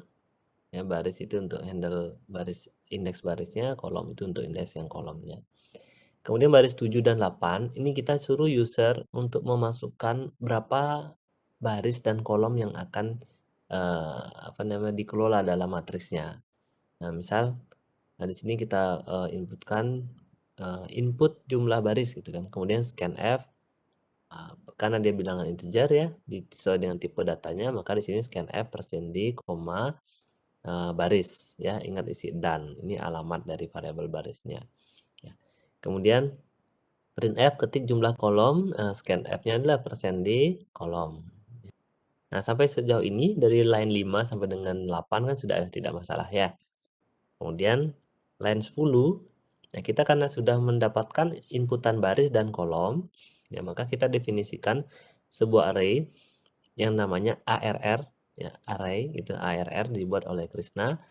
Speaker 1: ya, baris itu untuk handle baris indeks barisnya, kolom itu untuk indeks yang kolomnya. Kemudian baris 7 dan 8 ini kita suruh user untuk memasukkan berapa baris dan kolom yang akan dikelola dalam matriksnya. Nah, misal di sini kita inputkan input jumlah baris gitu kan. Kemudian scanf karena dia bilangan integer ya, sesuai dengan tipe datanya, maka di sini scanf %d, baris ya. Ingat isi dan. Ini alamat dari variabel barisnya. Ya. Kemudian printf ketik jumlah kolom, scanf-nya adalah %d kolom. Nah, sampai sejauh ini dari line 5 sampai dengan 8 kan sudah tidak masalah ya. Kemudian line 10, nah kita karena sudah mendapatkan inputan baris dan kolom, ya maka kita definisikan sebuah array yang namanya ARR, ya array gitu, ARR dibuat oleh Krisna,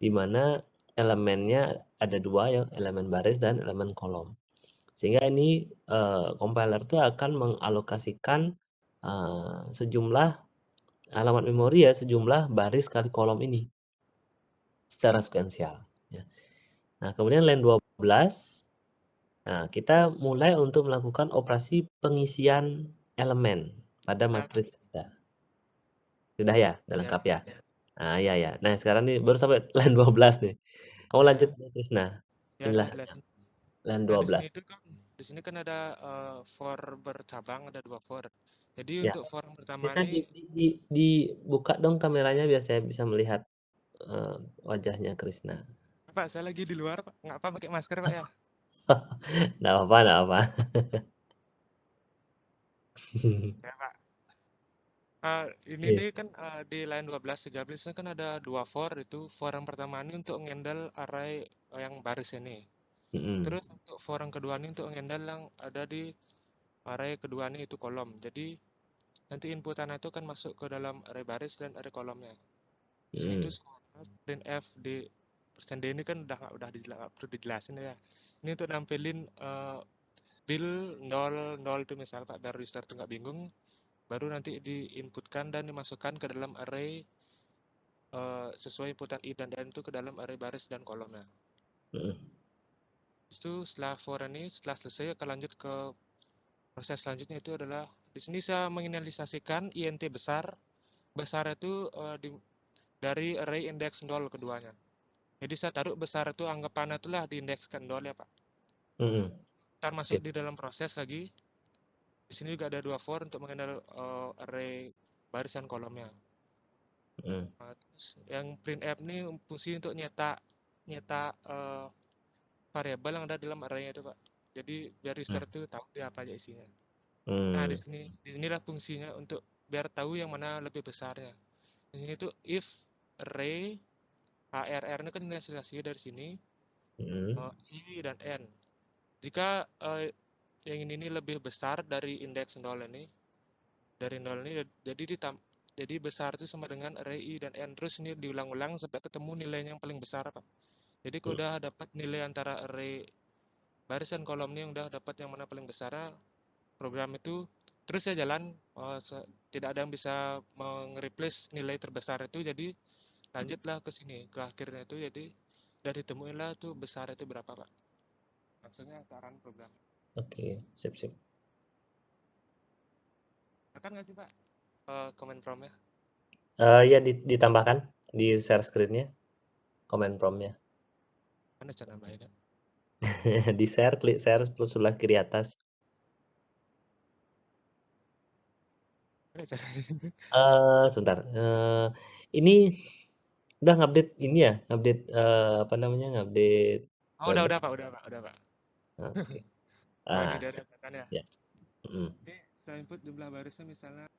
Speaker 1: di mana elemennya ada dua, yang elemen baris dan elemen kolom. Sehingga ini compiler itu akan mengalokasikan sejumlah alamat memori ya, sejumlah baris kali kolom ini secara sekuensial. Ya. Nah, kemudian line 12, nah kita mulai untuk melakukan operasi pengisian elemen pada matriks kita. Sudah ya, udah lengkap ya? Nah, ya. Nah, sekarang nih baru sampai line 12 nih. Kamu lanjut terus nah.
Speaker 7: ya saya jelasin.
Speaker 1: Line
Speaker 7: Nah,
Speaker 1: 12.
Speaker 7: di sini kan ada for bercabang, ada 2 for. Jadi
Speaker 1: Ya.
Speaker 7: untuk for yang pertama
Speaker 1: Bisa
Speaker 7: ini
Speaker 1: dibuka dong kameranya biar saya bisa melihat wajahnya Krisna.
Speaker 7: Pak, saya lagi di luar, Pak. Nggak apa pakai masker, Pak ya?
Speaker 1: Nggak apa-apa.
Speaker 7: Ya, Pak. Ini kan di line 12, 13 kan ada 2 for itu. For yang pertama ini untuk ngendal array yang baris ini. Terus untuk for yang kedua ini untuk ngendal yang ada di array kedua ini itu kolom. Jadi nanti inputannya itu kan masuk ke dalam array baris dan array kolomnya. Di sini tuh printf di persen D ini kan udah perlu dijelasin ya. Ini untuk nampilin bil 0 0 itu misal Pak, biar user tuh nggak bingung, baru nanti diinputkan dan dimasukkan ke dalam array sesuai inputan i dan n itu ke dalam array baris dan kolomnya. Itu setelah for ini setelah selesai akan lanjut ke proses selanjutnya, itu adalah di sini saya menginisialisasikan int besar itu dari array index 0 keduanya. Jadi saya taruh besar itu anggapannya itulah di indeks ke 0 ya Pak. Ntar masuk di dalam proses lagi. Di sini juga ada 2 for untuk mengenal array baris dan kolomnya. Nah, terus yang printf ini fungsi untuk nyetak variabel yang ada dalam array itu Pak. Jadi biar user itu tahu dia apa aja isinya. Nah di sinilah fungsinya untuk biar tahu yang mana lebih besarnya. Di sini tuh if array HRR ini kan inisialisasi dari sini i dan n. Jika yang ini lebih besar dari indeks 0 ini, jadi besar itu sama dengan array i dan n, terus ini diulang-ulang sampai ketemu nilainya yang paling besar Pak. Jadi kalau udah dapat nilai antara array baris dan kolom ini yang udah dapat yang mana paling besar, program itu terus ya jalan, tidak ada yang bisa meng-replace nilai terbesar itu, jadi lanjutlah ke sini ke akhirnya itu, jadi udah ditemuinlah tuh besar itu berapa Pak. Maksudnya ke arah program.
Speaker 1: Oke, sip.
Speaker 7: Akan nggak sih Pak comment prompt-nya?
Speaker 1: Ya ditambahkan di share screen-nya comment prompt-nya.
Speaker 7: Mana cara nambahinnya?
Speaker 1: Di share, klik share plus sebelah kiri atas.
Speaker 7: Mana caranya?
Speaker 1: Sebentar. Ini udah ngupdate ini ya, ngupdate apa namanya, ngupdate
Speaker 7: Oh udah Pak.
Speaker 1: Oke.
Speaker 7: Oh ini udah kan ya?
Speaker 1: Ya.
Speaker 7: Ini saya input jumlah barisnya misalnya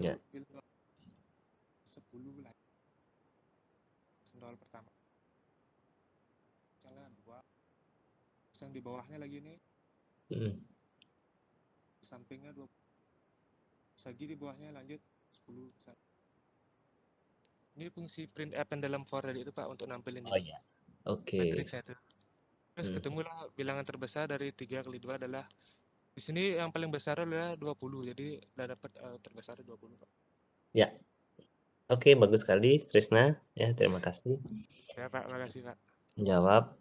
Speaker 1: Ya.
Speaker 7: 10 lah. 0 pertama. Misalnya 2. Terus yang di bawahnya lagi nih. Sampingnya 20. Terus lagi di bawahnya lanjut 10 misalnya. Ini fungsi printf yang dalam for tadi itu Pak untuk nampilin
Speaker 1: Oh iya. Oke.
Speaker 7: matriksnya itu. Terus ketemulah bilangan terbesar dari 3 kali 2 adalah di sini yang paling besar adalah 20. Jadi udah dapat terbesar 20 Pak.
Speaker 1: Ya. Oke, bagus sekali Krisna. Ya, terima kasih.
Speaker 7: Ya Pak, makasih Pak.
Speaker 1: Jawab.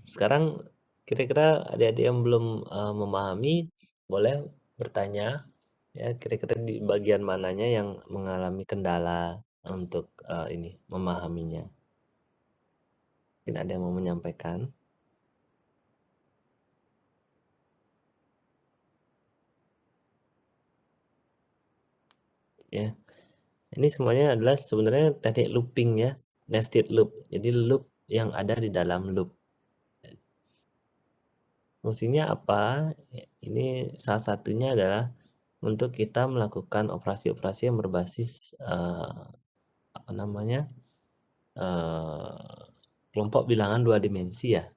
Speaker 1: Sekarang kira-kira adik-adik yang belum memahami boleh bertanya. Ya, kira-kira di bagian mananya yang mengalami kendala untuk ini memahaminya. Mungkin ada yang mau menyampaikan. Ya, ini semuanya adalah sebenarnya teknik looping ya, nested loop. Jadi loop yang ada di dalam loop. Fungsinya apa? Ini salah satunya adalah untuk kita melakukan operasi-operasi yang berbasis apa namanya, kelompok bilangan 2 dimensi ya.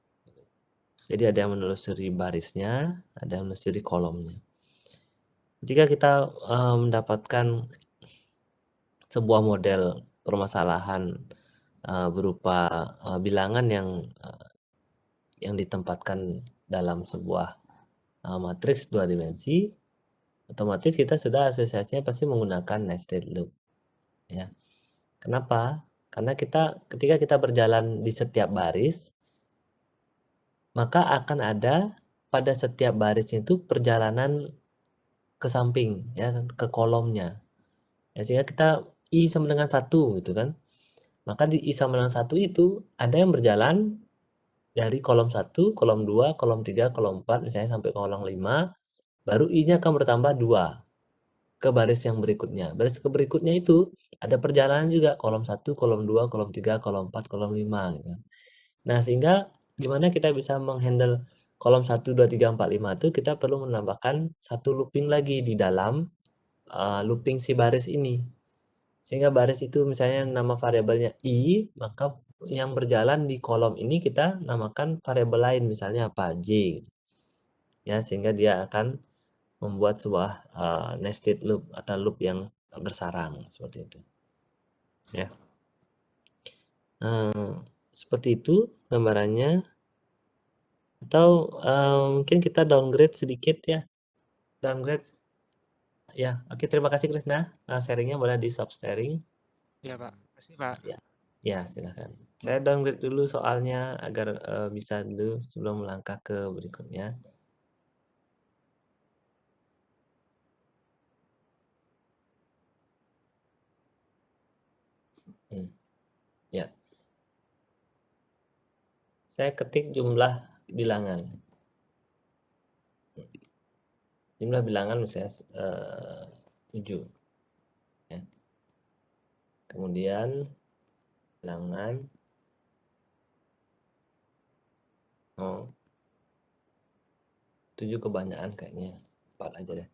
Speaker 1: Jadi ada yang menelusuri barisnya, ada yang menelusuri kolomnya. Jika kita mendapatkan sebuah model permasalahan berupa bilangan yang ditempatkan dalam sebuah matriks 2 dimensi, otomatis kita sudah asosiasinya pasti menggunakan nested loop. Ya. Kenapa? Karena ketika kita berjalan di setiap baris, maka akan ada pada setiap baris itu perjalanan ke samping, ya, ke kolomnya. Ya, sehingga kita I sama dengan 1 gitu kan. Maka di I sama dengan 1 itu ada yang berjalan dari kolom 1, kolom 2, kolom 3, kolom 4, misalnya sampai kolom 5, baru I-nya akan bertambah 2 ke baris yang berikutnya. Baris ke berikutnya itu ada perjalanan juga, kolom 1, kolom 2, kolom 3, kolom 4, kolom 5 gitu. Nah, sehingga gimana kita bisa menghandle kolom 1, 2, 3, 4, 5 itu kita perlu menambahkan satu looping lagi di dalam looping si baris ini. Sehingga baris itu misalnya nama variabelnya I, maka yang berjalan di kolom ini kita namakan variabel lain, misalnya apa? J. Ya, sehingga dia akan membuat sebuah nested loop atau loop yang bersarang seperti itu. Ya. Seperti itu gambarannya. Atau mungkin kita downgrade sedikit ya. Downgrade. Ya, oke, terima kasih Krisna. Sharingnya boleh di stop sharing.
Speaker 7: Ya, Pak. Makasih, Pak.
Speaker 1: Ya, silakan. Saya downgrade dulu soalnya agar bisa dulu sebelum melangkah ke berikutnya. Ya. Saya ketik jumlah bilangan. Jumlah bilangan misalnya 7. Ya. Kemudian bilangan 7 kebanyakan kayaknya. 4 aja deh.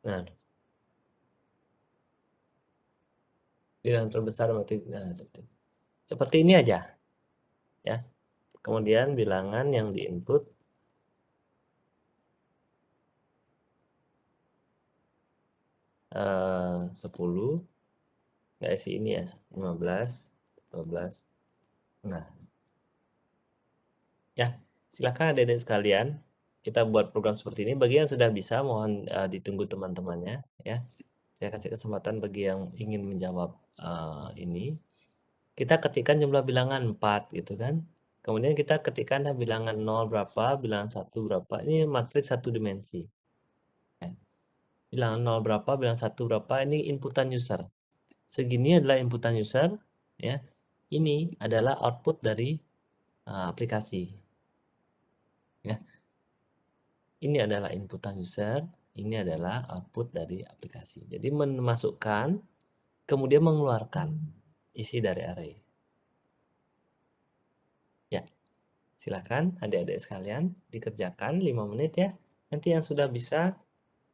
Speaker 1: Nah, bilangan terbesar berarti seperti ini aja. Ya. Kemudian bilangan yang diinput 10. Nggak isi ini ya, 15, 12. Nah, ya, silakan adik-adik sekalian, kita buat program seperti ini. Bagi yang sudah bisa, mohon ditunggu teman-temannya, ya. Saya kasih kesempatan bagi yang ingin menjawab ini. Kita ketikkan jumlah bilangan 4, gitu kan. Kemudian kita ketikkan bilangan 0 berapa, bilangan 1 berapa. Ini matriks 1 dimensi. Ya. Bilangan 0 berapa, bilangan 1 berapa, ini inputan user. Segini adalah inputan user, ya. Ini adalah output dari aplikasi. Ya. Ini adalah inputan user, ini adalah output dari aplikasi. Jadi memasukkan, kemudian mengeluarkan isi dari array. Ya, silakan adik-adik sekalian dikerjakan 5 menit ya. Nanti yang sudah bisa,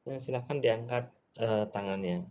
Speaker 1: silakan diangkat tangannya.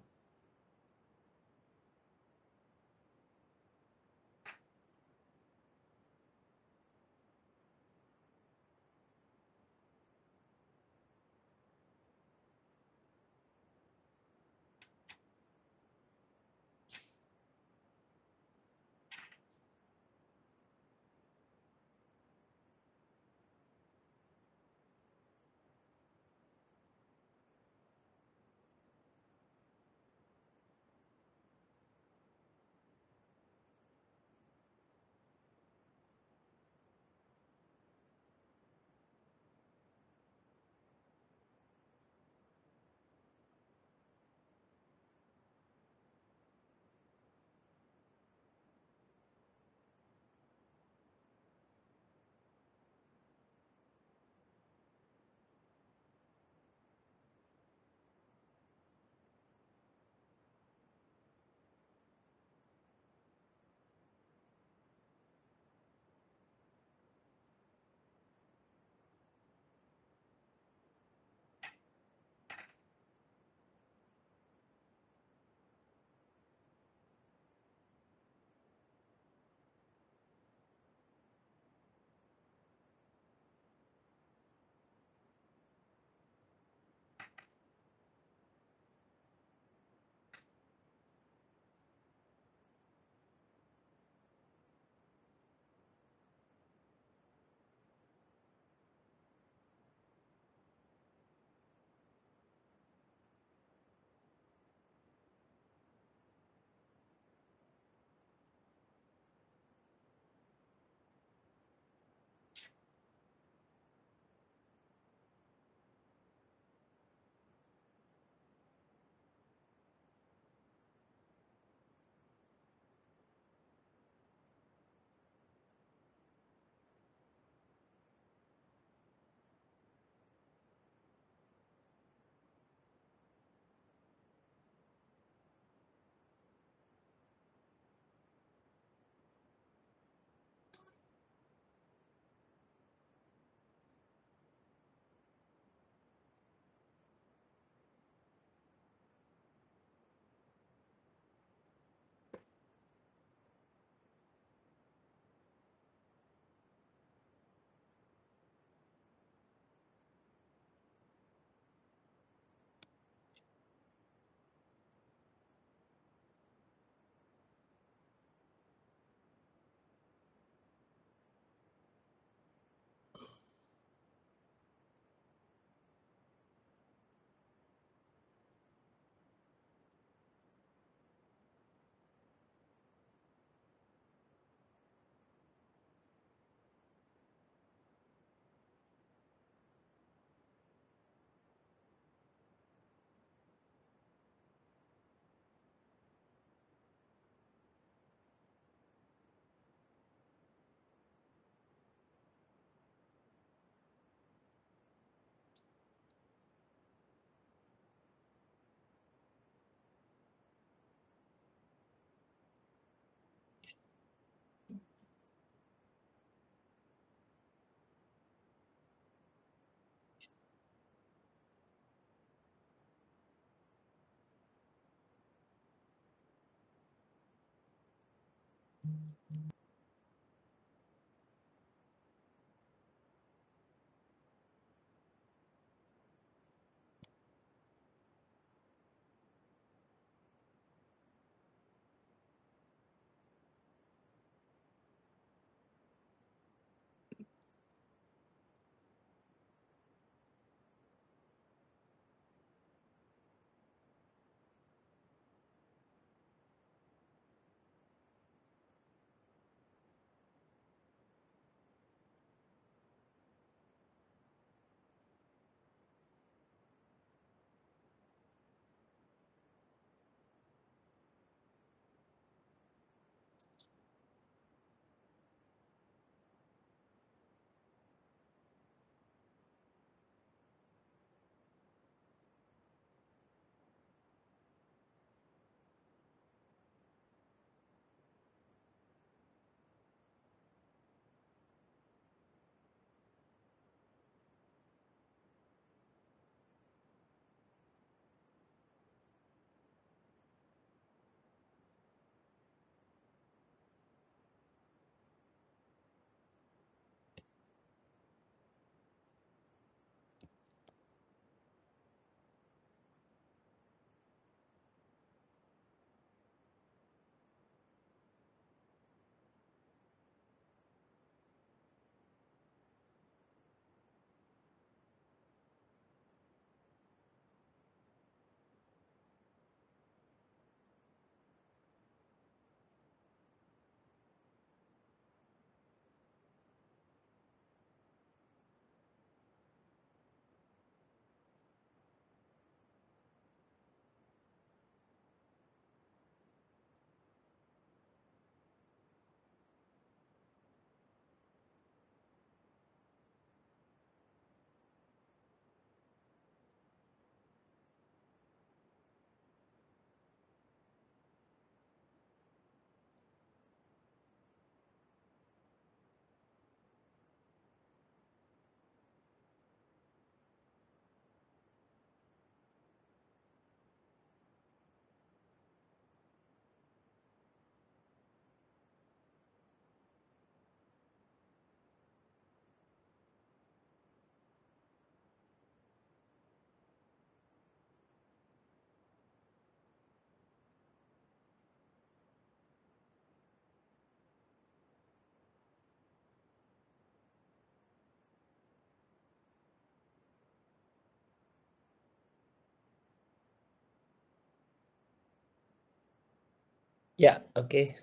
Speaker 1: Ya, oke.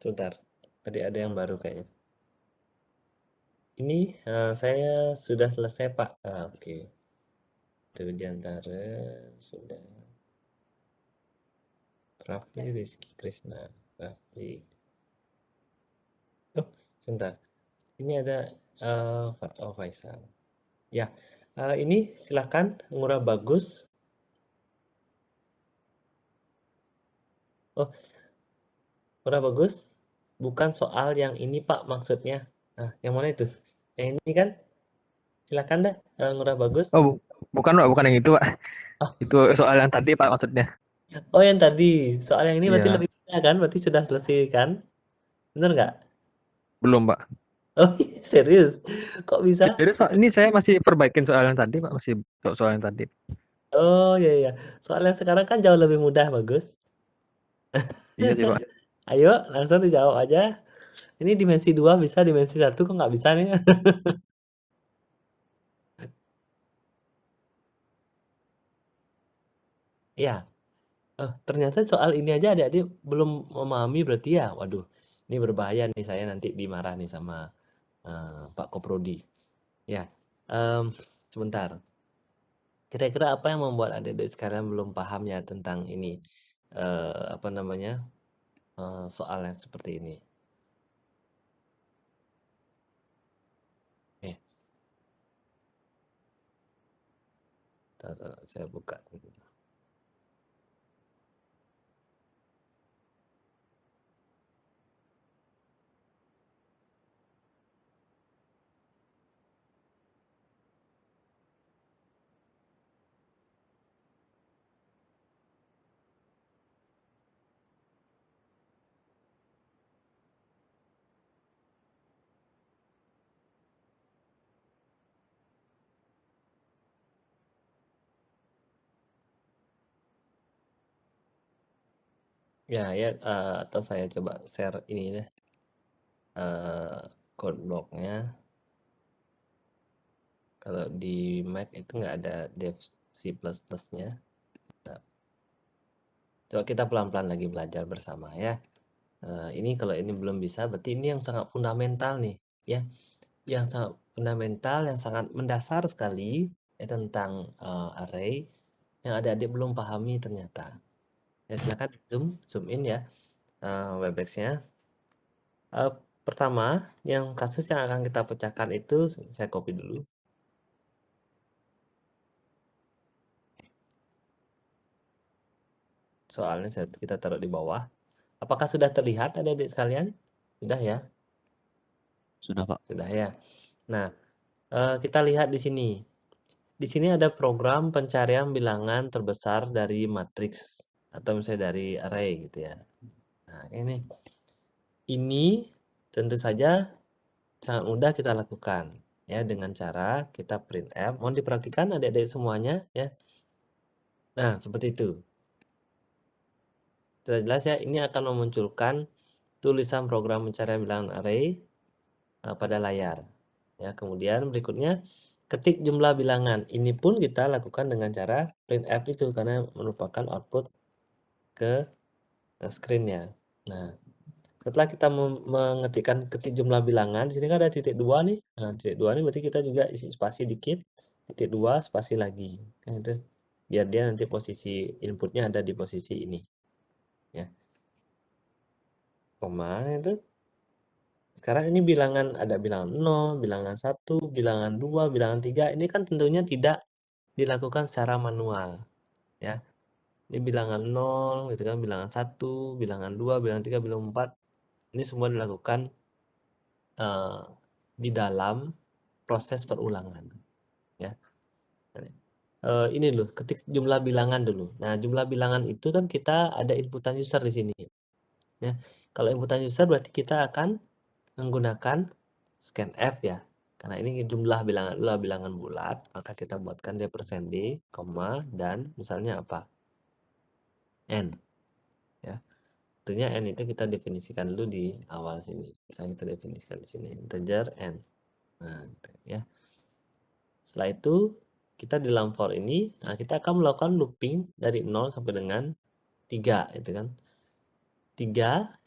Speaker 1: Sebentar. Tadi ada yang baru kayaknya. Ini saya sudah selesai, Pak. Oke. Itu diantara sudah. Rafli Rizky Krisna. Rafli. Oh, sebentar. Ini ada Faisal. Ya, ini silakan Ngurah Bagus. Oh, Ngurah Bagus. Bukan soal yang ini, Pak, maksudnya. Nah, yang mana itu? Yang ini kan? Silakan dah, Ngurah Bagus.
Speaker 2: Oh, bukan Pak, bukan yang itu Pak.
Speaker 1: Oh.
Speaker 2: Itu soal yang tadi Pak maksudnya.
Speaker 1: Oh, yang tadi. Soal yang ini berarti
Speaker 2: Iya.
Speaker 1: lebih mudah kan? Berarti sudah selesai kan? Bener nggak?
Speaker 2: Belum Pak.
Speaker 1: Oh, serius? Kok bisa?
Speaker 2: Serius Pak, ini saya masih perbaikin soal yang tadi Pak, masih soal yang tadi.
Speaker 1: Oh, iya, iya. Soal yang sekarang kan jauh lebih mudah, Bagus.
Speaker 2: Iya sih Pak.
Speaker 1: Ayo, langsung dijawab aja. Ini dimensi 2 bisa, dimensi 1 kok nggak bisa nih? Iya. Ternyata soal ini aja adik-adik belum memahami berarti ya? Waduh, ini berbahaya nih, saya nanti dimarah nih sama Pak Koprodi. Ya, sebentar. Kira-kira apa yang membuat adik-adik sekarang belum paham ya tentang ini? Apa namanya? Soal yang seperti ini. Bentar, saya buka. Ya, atau saya coba share ini deh, code block-nya. Kalau di Mac itu nggak ada dev C++-nya. Nah, coba kita pelan-pelan lagi belajar bersama ya. Ini kalau ini belum bisa, berarti ini yang sangat fundamental nih, ya. Yang sangat fundamental, yang sangat mendasar sekali ya, tentang array yang adik-adik belum pahami ternyata. Ya, silakan zoom in ya Webex-nya. Pertama, yang kasus yang akan kita pecahkan itu saya copy dulu. Soalnya kita taruh di bawah. Apakah sudah terlihat adik-adik sekalian? Sudah ya?
Speaker 3: Sudah, Pak.
Speaker 1: Sudah ya. Nah, kita lihat di sini. Di sini ada program pencarian bilangan terbesar dari matriks atau misalnya dari array gitu ya. Nah, ini tentu saja sangat mudah kita lakukan ya dengan cara kita printf. Mohon diperhatikan adik-adik semuanya ya. Nah, seperti itu. Sudah jelas ya, ini akan memunculkan tulisan program pencarian bilangan array pada layar. Ya, kemudian berikutnya ketik jumlah bilangan. Ini pun kita lakukan dengan cara printf itu karena merupakan output ke screen-nya. Nah, setelah kita mengetikkan ketik jumlah bilangan, di sini kan ada titik 2 nih. Nah, titik 2 ini berarti kita juga isi spasi dikit, titik 2 spasi lagi. Nah, itu biar dia nanti posisi inputnya ada di posisi ini. Ya. Koma itu. Sekarang ini bilangan, ada bilangan 0, bilangan 1, bilangan 2, bilangan 3. Ini kan tentunya tidak dilakukan secara manual. Ya. Ini bilangan 0, gitu kan, bilangan 1, bilangan 2, bilangan 3, bilangan 4. Ini semua dilakukan di dalam proses perulangan. Ya. Ini loh, ketik jumlah bilangan dulu. Nah, jumlah bilangan itu kan kita ada inputan user di sini. Ya. Kalau inputan user berarti kita akan menggunakan scanf ya. Karena ini jumlah bilangan adalah bilangan bulat, maka kita buatkan dia %d, koma, dan misalnya apa? N. Ya. Tentunya N itu kita definisikan dulu di awal sini. Misalnya kita definisikan di sini, integer N. Nah, gitu, ya. Setelah itu, kita di dalam for ini, nah kita akan melakukan looping dari 0 sampai dengan 3, itu kan. 3